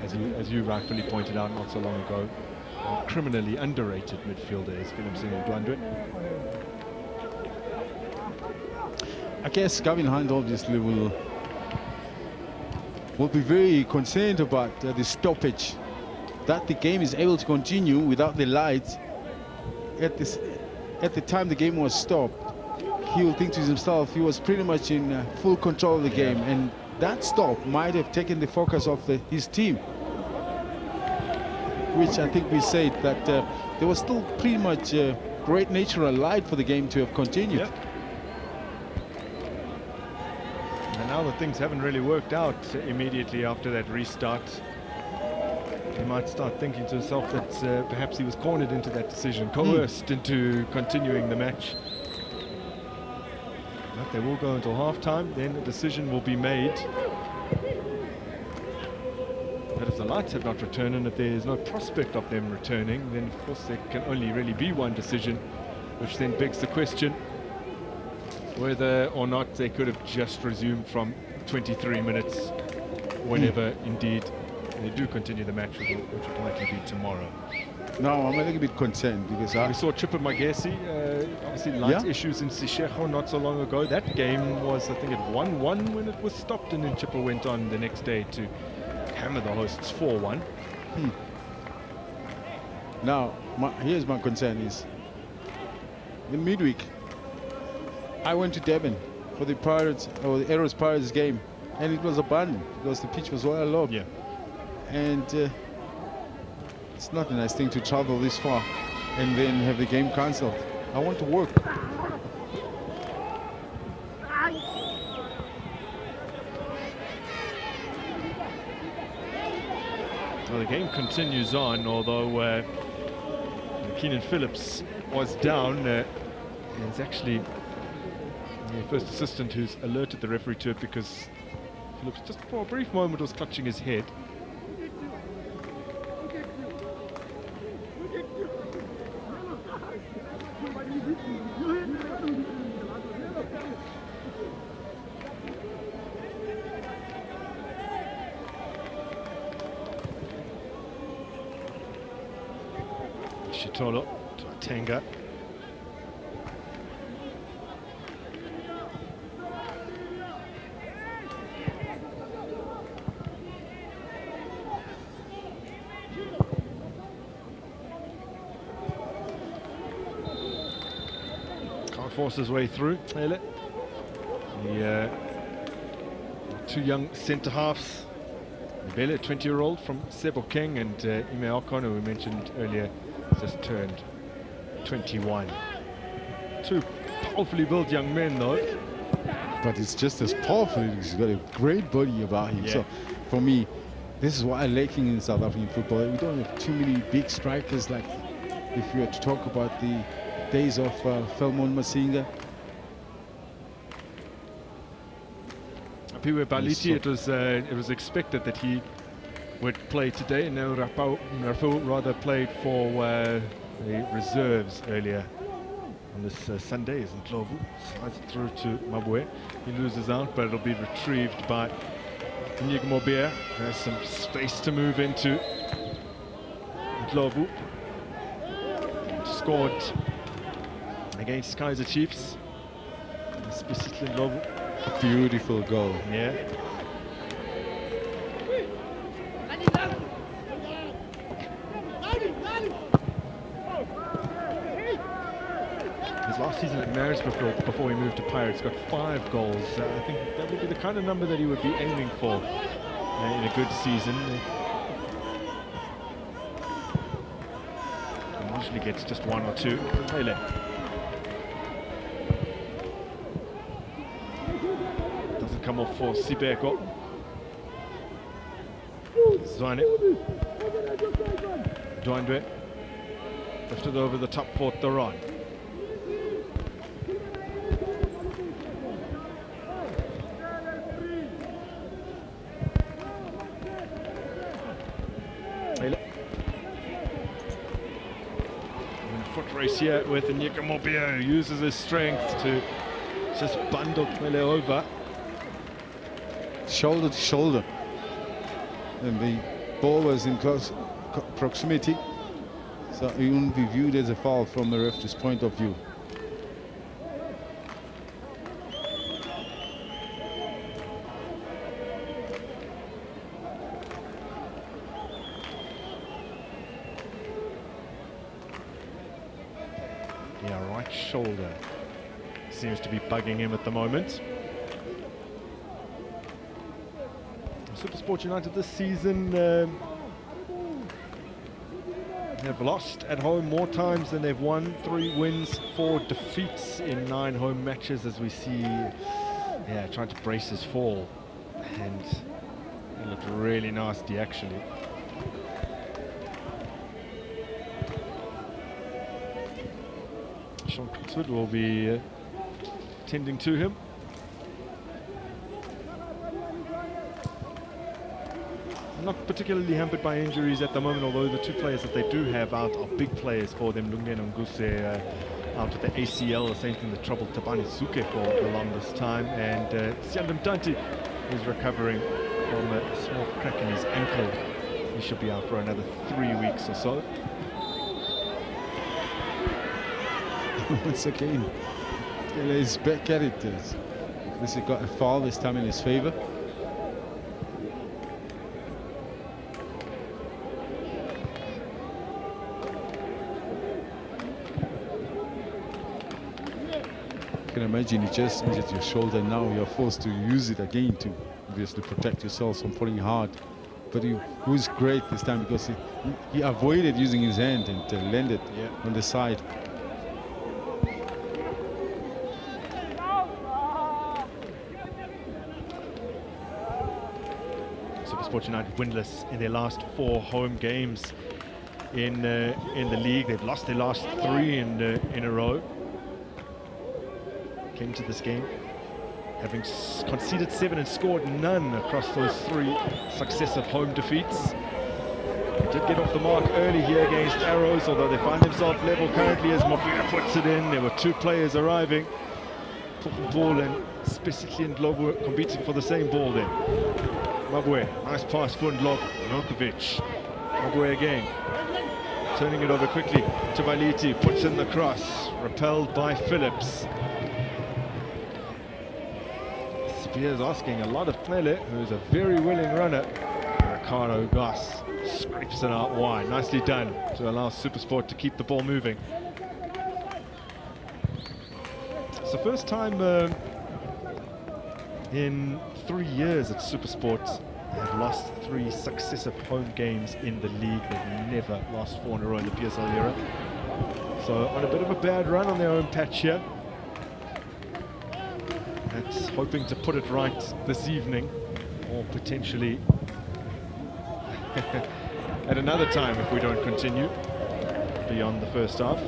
as you rightfully pointed out not so long ago. A criminally underrated midfielder is Philipson and Ndwandwe. I guess Gavin Hunt obviously will be very concerned about the stoppage, that the game is able to continue without the lights. At the time the game was stopped, he will think to himself he was pretty much in full control of the game, and that stop might have taken the focus off his team, which I think we said that there was still pretty much great natural light for the game to have continued. Yep. And now that things haven't really worked out immediately after that restart, he might start thinking to himself that perhaps he was cornered into that decision, coerced into continuing the match. But they will go until half-time, then a decision will be made. But if the lights have not returned and if there is no prospect of them returning, then of course there can only really be one decision, which then begs the question whether or not they could have just resumed from 23 minutes whenever indeed they do continue the match, which will likely be tomorrow. No, I'm a little bit concerned because We saw Chipper Magesi, obviously light issues in Sishecho not so long ago. That game was, I think, at 1-1 when it was stopped, and then Chipper went on the next day to hammer the hosts 4-1. Now, here's my concern is, in midweek, I went to Devon for the Pirates, or the Arrows Pirates game, and it was abandoned because the pitch was well low. Yeah. And it's not a nice thing to travel this far and then have the game cancelled. I want to work. Well, the game continues on, although Keenan Phillips was down. It's actually the first assistant who's alerted the referee to it, because Phillips just for a brief moment was clutching his head. Shitolo to Tenga. Can't force his way through. The two young centre halves, Bele, 20-year-old from Sebokeng, and Ime Okon, who we mentioned earlier, just turned 21. Two powerfully built young men, though. But it's just as powerful. He's got a great body about him. Yeah. So for me, this is what I'm lacking in South African football. We don't have too many big strikers, like if we were to talk about the days of Felmon Masinga. Piwe Baliti, it was expected that he would play today. No, Rapo rather played for the reserves earlier on this Sunday, isn't Ndlovu? Slides it through to Mabwe. He loses out, but it'll be retrieved by Nyigmobia. There's some space to move into. Ndlovu scored against Kaizer Chiefs. Specifically Ndlovu. Beautiful goal. Yeah. His last season at Maritzburg before he moved to Pirates got 5 goals. I think that would be the kind of number that he would be aiming for in a good season. He usually gets just 1 or 2. Pele. Doesn't come off for Sibeko. Zwane. Dwandwe. Lifted over the top for Theron. Foot race here with Nyigmobia, who uses his strength to just bundle Pele over. Shoulder to shoulder. And the ball was in close proximity. So it wouldn't be viewed as a foul from the referee's point of view. Yeah, right shoulder seems to be bugging him at the moment. Supersport United this season have lost at home more times than they've won. 3 wins, 4 defeats in 9 home matches, as we see trying to brace his fall, and it looked really nasty actually. Sean Kutzwood will be tending to him. not particularly hampered by injuries at the moment, although the two players that they do have out are big players for them. Lungeno Nguse out with the ACL, the same thing that troubled Tabani Suke for the longest time, and Siandam Tanti is recovering from a small crack in his ankle. He should be out for another 3 weeks or so. Once again, he's back at it. This has got a foul this time in his favor. You can imagine you just injured your shoulder, now you're forced to use it again to obviously protect yourself from falling hard. But he was great this time because he avoided using his hand and landed on the side. Supersport United winless in their last 4 home games in the league. They've lost their last 3 in a row. Came to this game having conceded 7 and scored none across those 3 successive home defeats. They did get off the mark early here against Arrows, although they find themselves level currently as Mofina puts it in. There were 2 players arriving, ball and specifically in Ndlovu competing for the same ball then. Mabwe, nice pass for Ndlovu, Milkovic. Mabwe again, turning it over quickly to Valiti, puts in the cross, repelled by Phillips. Spears asking a lot of Mele, who's a very willing runner. Ricardo Goss scrapes it out wide. Nicely done to allow Supersport to keep the ball moving. It's the first time in 3 years that Supersport have lost 3 successive home games in the league. They've never lost 4 in a row in the PSL era. So on a bit of a bad run on their own patch here. That's hoping to put it right this evening, or potentially at another time if we don't continue beyond the first half.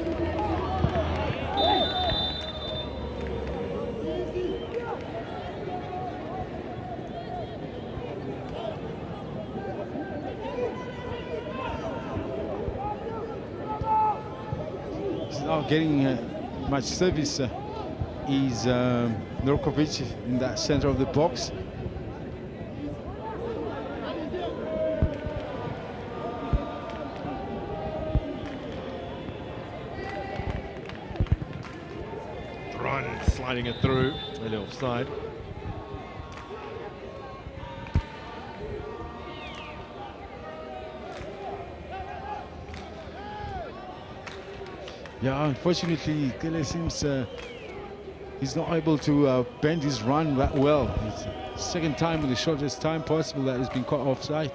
He's not getting much service. Is Nurkovic in that center of the box. Run, sliding it through, a little offside. Yeah, unfortunately, Kele seems he's not able to bend his run that well. It's the second time in the shortest time possible that he's been caught offside.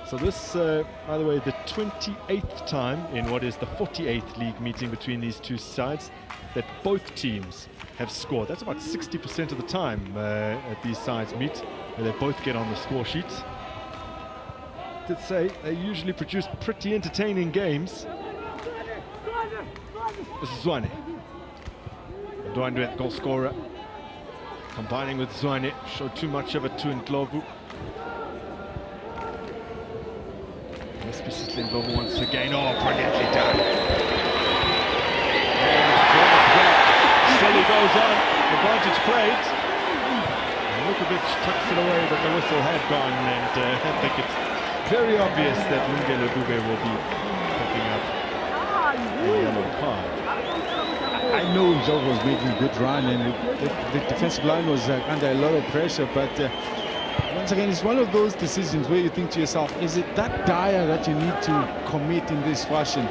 So this, by the way, the 28th time in what is the 48th league meeting between these two sides that both teams have scored. That's about 60% of the time that these sides meet, where they both get on the score sheet. Did say they usually produce pretty entertaining games. This is Zwane. Ndwandwe, goal scorer, combining with Zwane, showed too much of it to Ndlovu. Especially Ndlovu once again. Oh, brilliantly done. And still he goes on. Advantage played. Lukovic tucks it away, but the whistle had gone, and I think it's very obvious that Lungelo Bube will be picking up a yellow card. I know Ndlovu was making a good run, and the defensive line was under a lot of pressure, but once again, it's one of those decisions where you think to yourself, is it that dire that you need to commit in this fashion?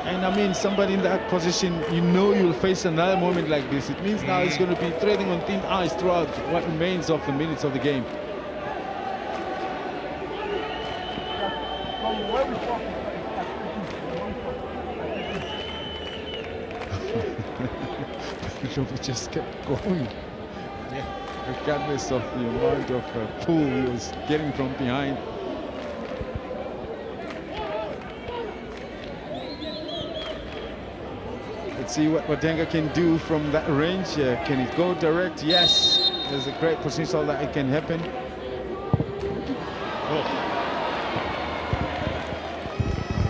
And I mean, somebody in that position, you know you'll face another moment like this. It means now he's going to be treading on thin ice throughout what remains of the minutes of the game. Ndlovu just kept going. Regardless of the amount of pull he was getting from behind. Let's see what Watenga can do from that range. Can it go direct? Yes. There's a great potential that it can happen. Oh.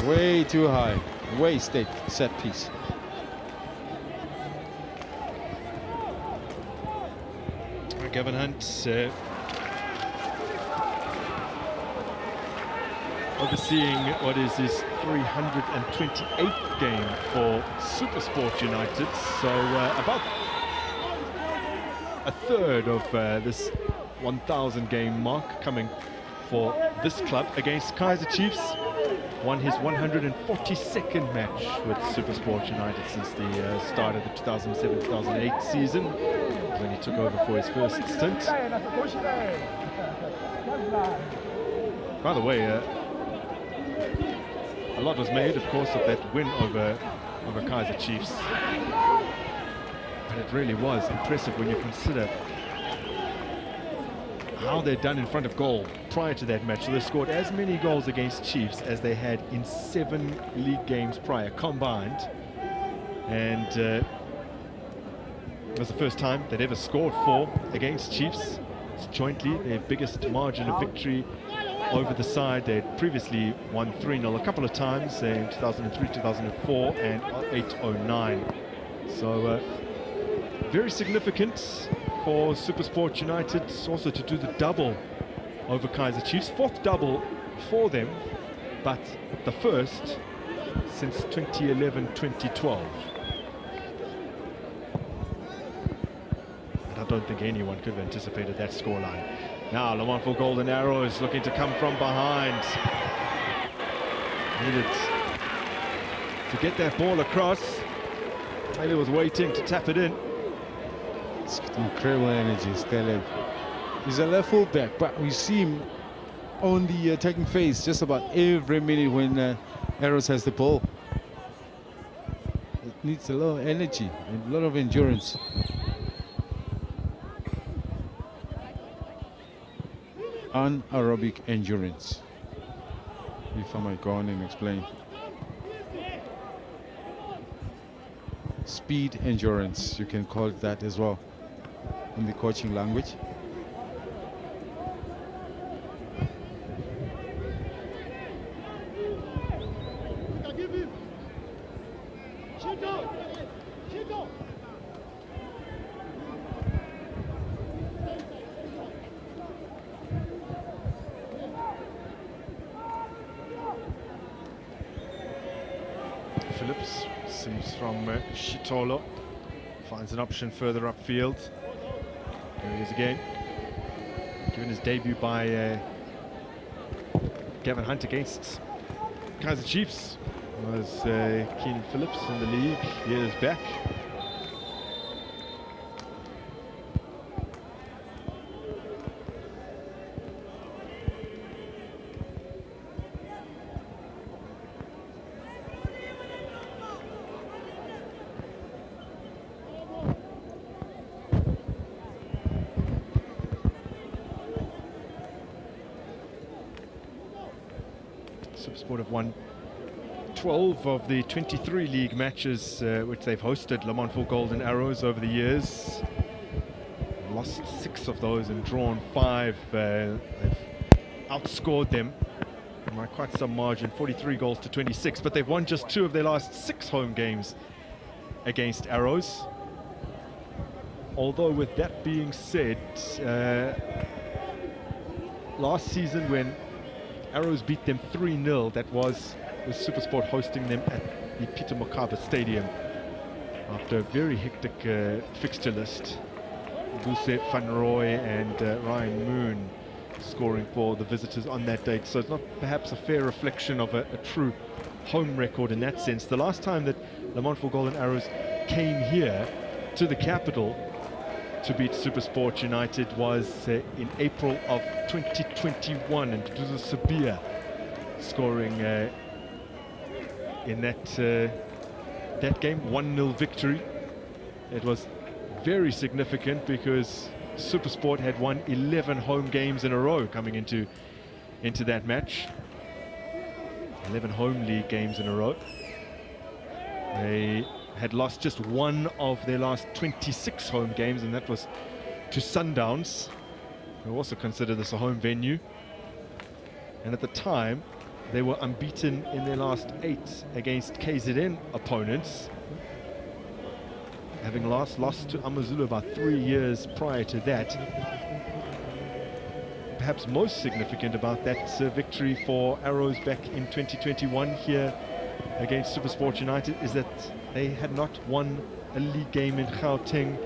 Way too high. Way set piece. Gavin Hunt overseeing what is his 328th game for Supersport United, so about a third of this 1,000 game mark coming for this club against Kaizer Chiefs. Won his 142nd match with Supersport United since the start of the 2007-2008 season, when he took over for his first stint. By the way, a lot was made, of course, of that win over Kaizer Chiefs. But it really was impressive when you consider how they'd done in front of goal prior to that match. So they scored as many goals against Chiefs as they had in 7 league games prior combined. And it was the first time they'd ever scored 4 against Chiefs. It's jointly their biggest margin of victory over the side. They'd previously won 3-0 a couple of times in 2003, 2004 and 08-09. So very significant for Supersport United also to do the double over Kaizer Chiefs. 4th double for them, but the first since 2011-2012. And I don't think anyone could have anticipated that scoreline. Now Lamontville Golden Arrows looking to come from behind. Needed to get that ball across. Taylor was waiting to tap it in. It's incredible energy, Stele. He's a left full back, but we see him on the attacking phase just about every minute when Arrows has the ball. It needs a lot of energy and a lot of endurance. Anaerobic endurance, if I might go on and explain. Speed endurance, you can call it that as well in the coaching language. Phillips seems from Shitolo, finds an option further upfield. There he is again, given his debut by Gavin Hunt against Kaizer Chiefs. Was Keenan Phillips in the league years back. Supersport have won 12 of the 23 league matches which they've hosted Lamontville Golden Arrows over the years. Lost 6 of those and drawn 5. They've outscored them by quite some margin, 43 goals to 26, but they've won just 2 of their last 6 home games against Arrows. Although with that being said, last season when Arrows beat them 3-0, that was with Supersport hosting them at the Peter Mokaba Stadium after a very hectic fixture list. Buse Van Roy and Ryan Moon scoring for the visitors on that date, so it's not perhaps a fair reflection of a true home record in that sense. The last time that Lamontville Golden Arrows came here to the capital to beat Supersport United was in April of 2021, and it was a Sabia scoring in that game, 1-0 victory. It was very significant because Supersport had won 11 home games in a row coming into that match. 11 home league games in a row. They had lost just one of their last 26 home games, and that was to Sundowns, who also consider this a home venue. And at the time, they were unbeaten in their last 8 against KZN opponents, having lost to Amazulu about 3 years prior to that. Perhaps most significant about that victory for Arrows back in 2021 here against Supersport United is that they had not won a league game in Gauteng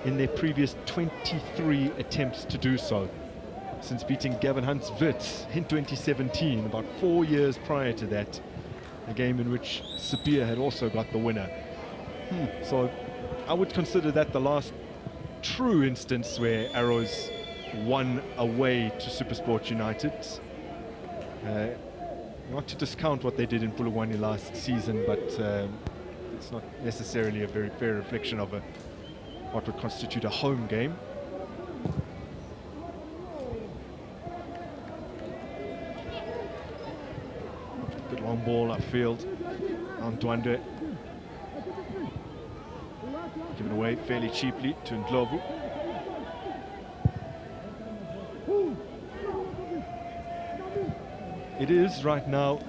in their previous 23 attempts to do so, since beating Gavin Hunt's Wits in 2017, about 4 years prior to that, a game in which Sabir had also got the winner. So I would consider that the last true instance where Arrows won away to Supersport United. Not to discount what they did in Polokwane last season, but it's not necessarily a very fair reflection of what would constitute a home game. Good long ball upfield. Antwande. Given away fairly cheaply to Ndlovu. It is right now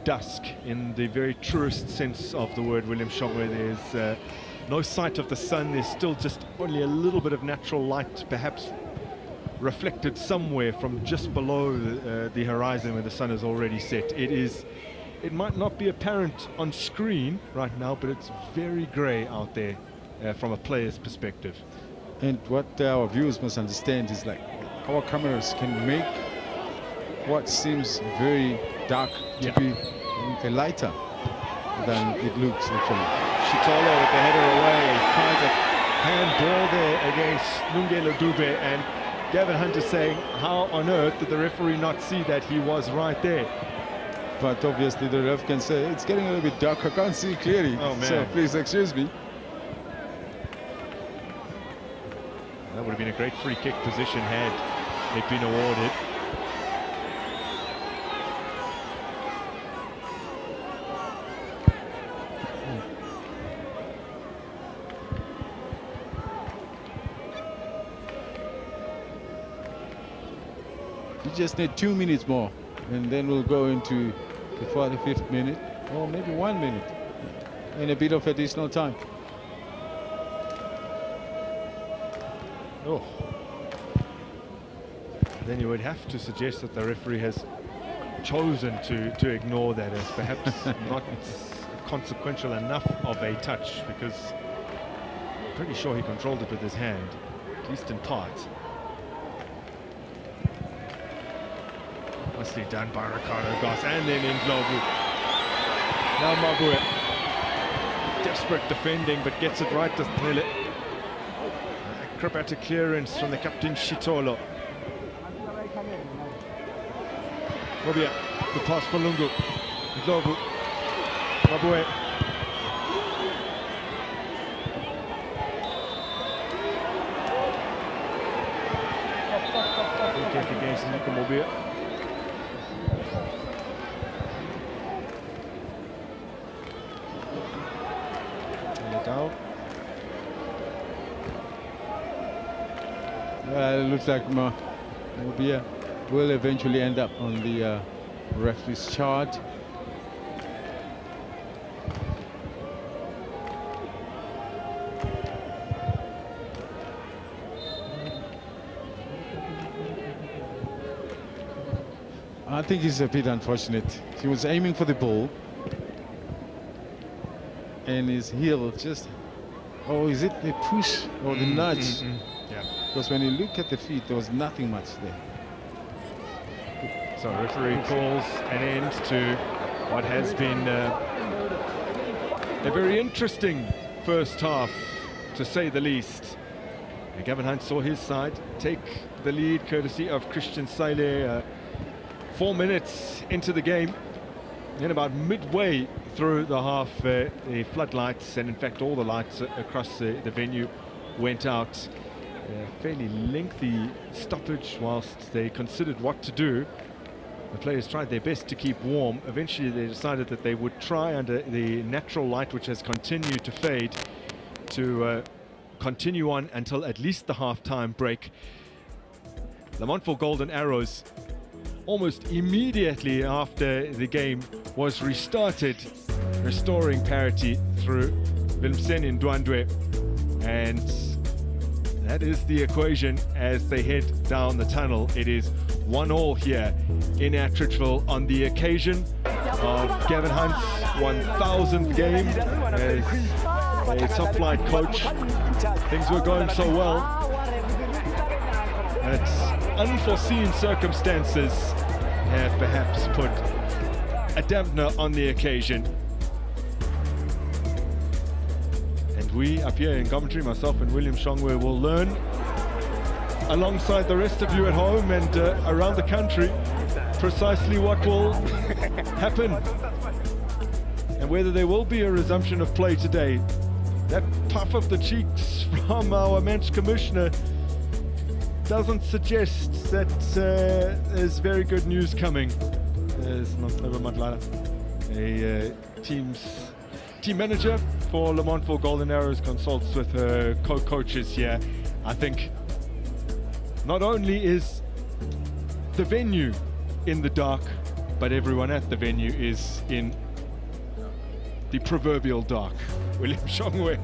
dusk in the very truest sense of the word, William Shongwe. There's no sight of the sun. There's still just only a little bit of natural light, perhaps reflected somewhere from just below the horizon where the sun is already set. It might not be apparent on screen right now, but it's very grey out there from a player's perspective. And what our viewers must understand is, like, our cameras can make what seems very dark to be lighter than it looks actually. Shitolo with the header away, tries a handball there against Lungelo Dube, and Gavin Hunt is saying, how on earth did the referee not see that he was right there? But obviously the ref can say, it's getting a little bit dark, I can't see clearly. Oh, man. So please excuse me. That would have been a great free kick position had it been awarded. We just need 2 minutes more, and then we'll go into the 45th minute, or maybe 1 minute, and a bit of additional time. Oh. Then you would have to suggest that the referee has chosen to ignore that as perhaps not consequential enough of a touch, because I'm pretty sure he controlled it with his hand, at least in part. Nicely done by Ricardo Goss, and then Ndlovu. Now Mabue. Desperate defending, but gets it right to Pele. Acrobatic clearance from the captain Shitolo. Robia, the pass for Lungu. Ndlovu. Mabue. Free kick against Nico Mobia. It looks like Mobia will eventually end up on the referee's chart. I think it's a bit unfortunate. He was aiming for the ball, and his heel just, oh, is it the push or the nudge? Yeah. Because when you look at the feet, there was nothing much there. So referee calls an end to what has been a very interesting first half, to say the least. Gavin Hunt saw his side take the lead courtesy of Christian Saile 4 minutes into the game. Then about midway through the half, the floodlights, and in fact all the lights across the venue, went out. Fairly lengthy stoppage whilst they considered what to do. The players tried their best to keep warm. Eventually they decided that they would try under the natural light, which has continued to fade, to continue on until at least the half-time break. Lamontville Golden Arrows, almost immediately after the game was restarted, restoring parity through Wilmsen Ndwandwe, and that is the equation as they head down the tunnel. It is 1-1 here in Attridgeville on the occasion of Gavin Hunt's 1000th game as a top flight coach. Things were going so well that unforeseen circumstances have perhaps put a dampener on the occasion. And we up here in commentary, myself and William Shongwe, will learn alongside the rest of you at home and around the country precisely what will happen and whether there will be a resumption of play today. That puff of the cheeks from our match commissioner doesn't suggest that there's very good news coming. There's Nontlebo Madlala, a team manager for Lamontville Golden Arrows, consults with her co-coaches here. I think not only is the venue in the dark, but everyone at the venue is in the proverbial dark. William Shongwe,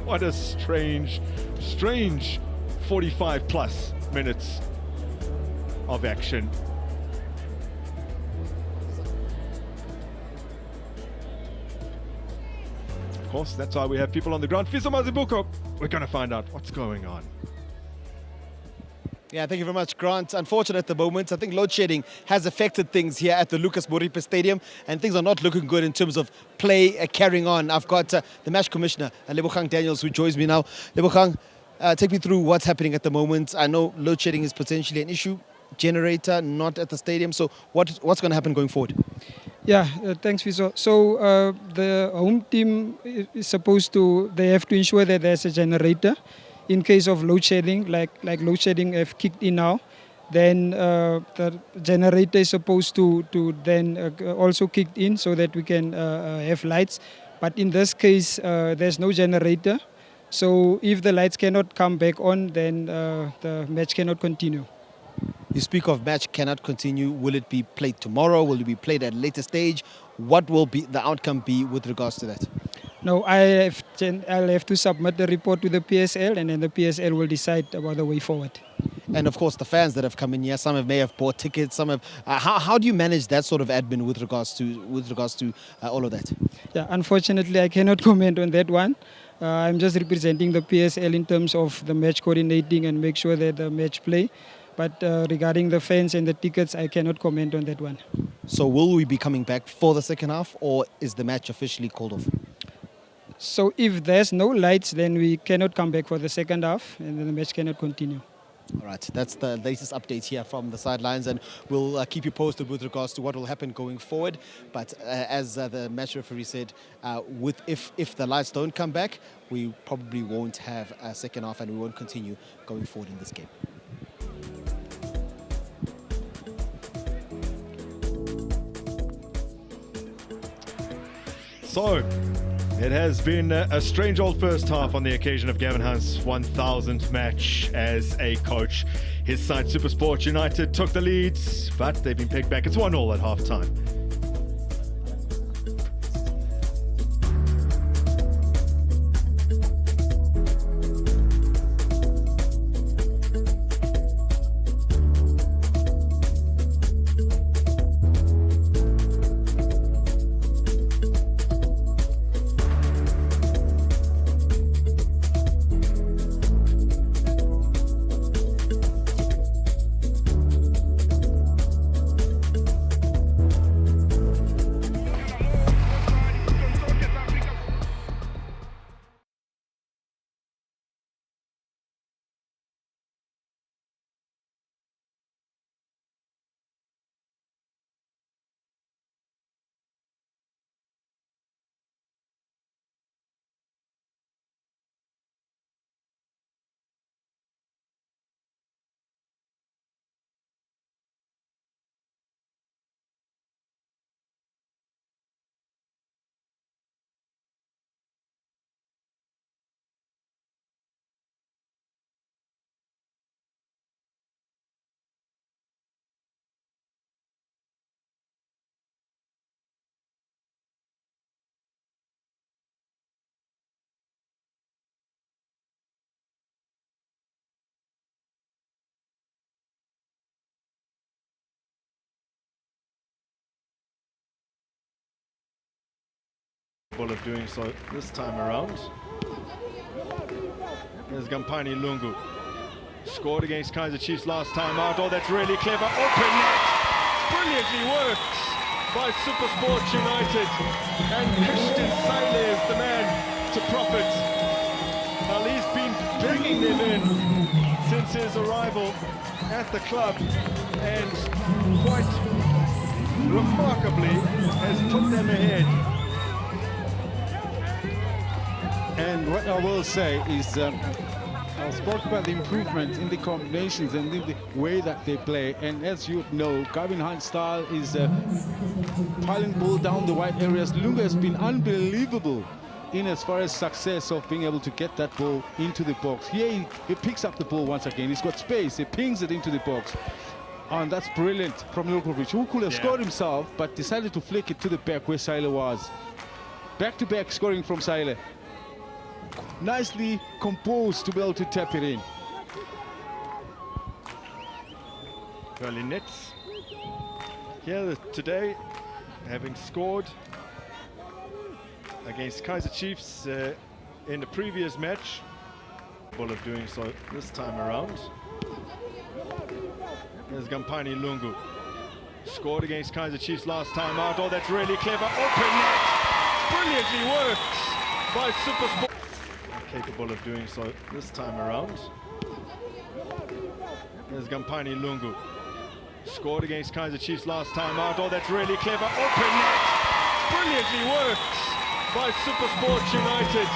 what a strange 45 plus minutes of action. Of course, that's why we have people on the ground. Fiso Mazibuko, we're going to find out what's going on. Yeah, thank you very much, Grant. Unfortunate at the moment. I think load shedding has affected things here at the Lucas Moripe Stadium, and things are not looking good in terms of play carrying on. I've got the match commissioner, Lebogang Daniels, who joins me now. Lebogang, take me through what's happening at the moment. I know load shedding is potentially an issue. Generator not at the stadium. So what's going to happen going forward? Yeah, thanks, Fiso. So the home team is supposed to, they have to ensure that there's a generator in case of load shedding, like load shedding have kicked in now. Then the generator is supposed to then also kick in so that we can have lights. But in this case, there's no generator. So if the lights cannot come back on, then the match cannot continue. You speak of match cannot continue. Will it be played tomorrow? Will it be played at a later stage? What will be the outcome be with regards to that? No, I'll have to submit the report to the PSL, and then the PSL will decide about the way forward. And of course, the fans that have come in here, some may have bought tickets, some have. How do you manage that sort of admin with regards to all of that? Yeah, unfortunately, I cannot comment on that one. I'm just representing the PSL in terms of the match coordinating and make sure that the match play. But regarding the fans and the tickets, I cannot comment on that one. So will we be coming back for the second half, or is the match officially called off? So if there's no lights, then we cannot come back for the second half, and then the match cannot continue. All right, that's the latest update here from the sidelines, and we'll keep you posted with regards to what will happen going forward. But as the match referee said, if the lights don't come back, we probably won't have a second half, and we won't continue going forward in this game. So, it has been a strange old first half on the occasion of Gavin Hunt's 1000th match as a coach. His side, Supersport United, took the leads, but they've been pegged back. It's 1-1 at half-time. capable of doing so this time around. There's Gampani Lungu. Scored against Kaizer Chiefs last time out. Oh, that's really clever. Open net. Brilliantly worked by Supersport United. And Christian Saile is the man to profit. Well, he's been bringing them in since his arrival at the club, and quite remarkably has put them ahead. And what I will say is, I spoke about the improvement in the combinations and in the way that they play. And as you know, Gavin Hunt's style is piling ball down the wide areas. Lunga has been unbelievable in as far as success of being able to get that ball into the box. Here he picks up the ball once again. He's got space. He pings it into the box. And that's brilliant from Lukovic, who could have scored himself, but decided to flick it to the back where Saile was. Back-to-back scoring from Saile. Nicely composed to be able to tap it in. Early nets here today, having scored against Kaizer Chiefs in the previous match. Capable of doing so this time around. There's Gampani Lungu. Scored against Kaizer Chiefs last time out. Oh, that's really clever. Open net. Brilliantly worked by Supersport. Capable of doing so this time around. There's Gampani Lungu. Scored against Kaizer Chiefs last time out. Oh, that's really clever. Open net. Brilliantly worked by Supersport United.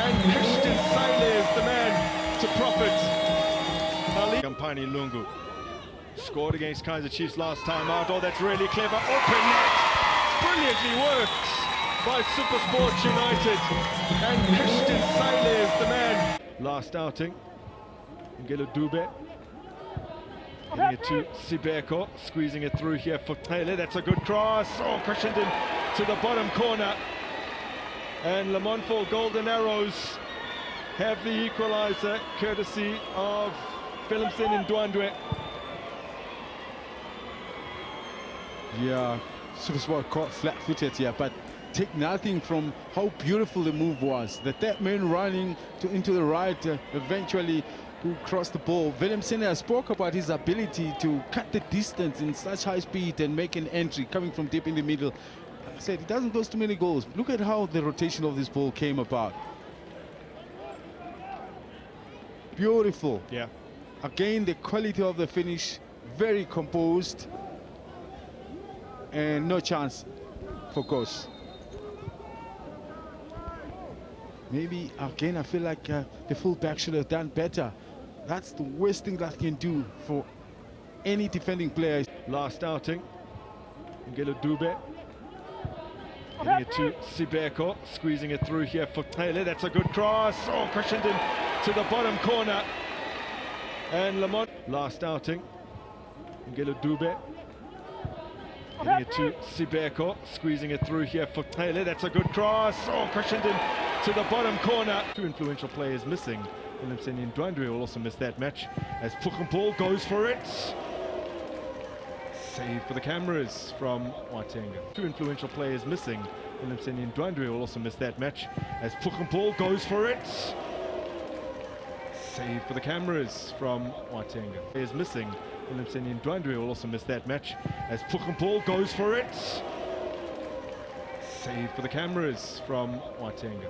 And Christian Saile is the man to profit. Gampani Lungu. Scored against Kaizer Chiefs last time out. Oh, that's really clever. Open net. Brilliantly worked by Supersport United. And Christian Saile is the man. Last outing. Ngelo Dube. Getting it to Sibeko. Squeezing it through here for Taylor. That's a good cross. Oh, cushioned in to the bottom corner. And Lamontville Golden Arrows have the equalizer courtesy of Philipson and Ndwandwe. Yeah, Supersport caught flat-footed here, but take nothing from how beautiful the move was. That man running into the right, eventually to cross the ball. Willemsen spoke about his ability to cut the distance in such high speed and make an entry coming from deep in the middle. Like I said, he doesn't go too many goals. Look at how the rotation of this ball came about. Beautiful. Yeah. Again, the quality of the finish, very composed. And no chance for goals. Maybe again I feel like the fullback should have done better. That's the worst thing that can do for any defending player. Last outing, Ngelo Dube. Getting it to Sibeko, squeezing it through here for Taylor. That's a good cross. Oh, cushioned in to the bottom corner. And Lamont. Last outing, Ngelo Dube. Getting it to Sibeko, squeezing it through here for Taylor. That's a good cross. Oh, cushioned in to the bottom corner. Two influential players missing. Philipson and Ndwandwe will also miss that match as Pukampol goes for it. Save for the cameras from Waitenga. Two influential players missing. Philipson and Ndwandwe will also miss that match as Pukampol goes for it. Save for the cameras from Waitenga. Players missing. Philipson and Ndwandwe will also miss that match as Pukampol goes for it. Save for the cameras from Waitenga.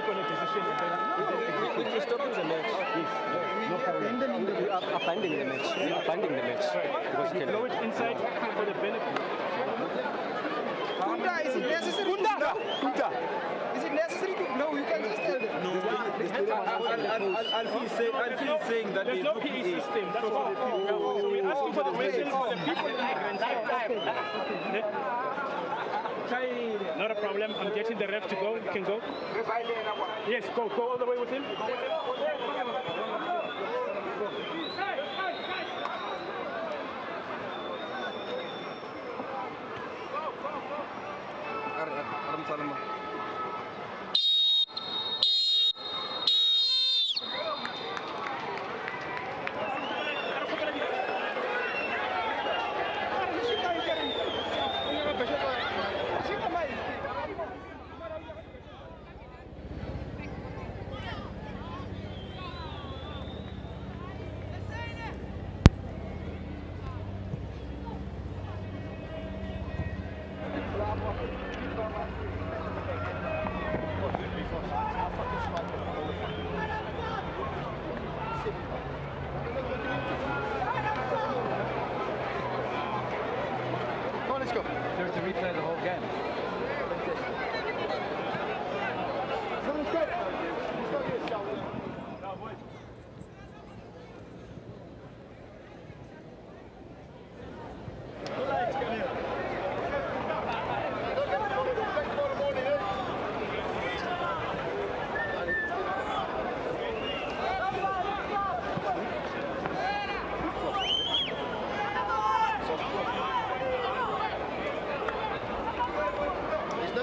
take on a decision and then If you're stopping the match, yes, no problem. You are abandoning the match. You are abandoning the match. Because you can blow it inside for the benefit. Kunta, is it necessary to blow? Kunta. Is it necessary to blow? You can just tell them. Alfie is saying that There's no PE system. That's all. So we're asking for the question for the people in the Not a problem. I'm getting the ref to go. You can go. Yes, go all the way with him.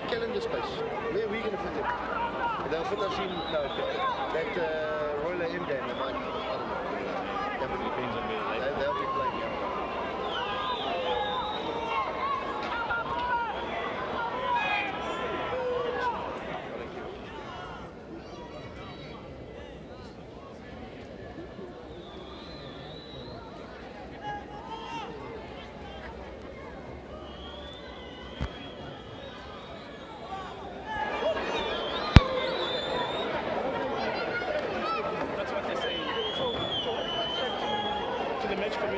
Calendar space. Where are we going to fit it? They'll fit us in that Roller M game. They might, I don't know. That depends on me. They'll be playing.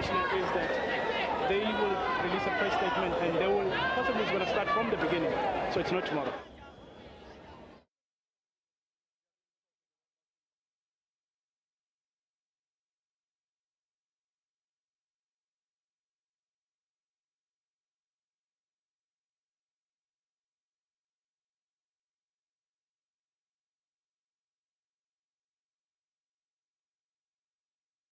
Is that they will release a press statement and they will possibly going to start from the beginning, so it's not tomorrow.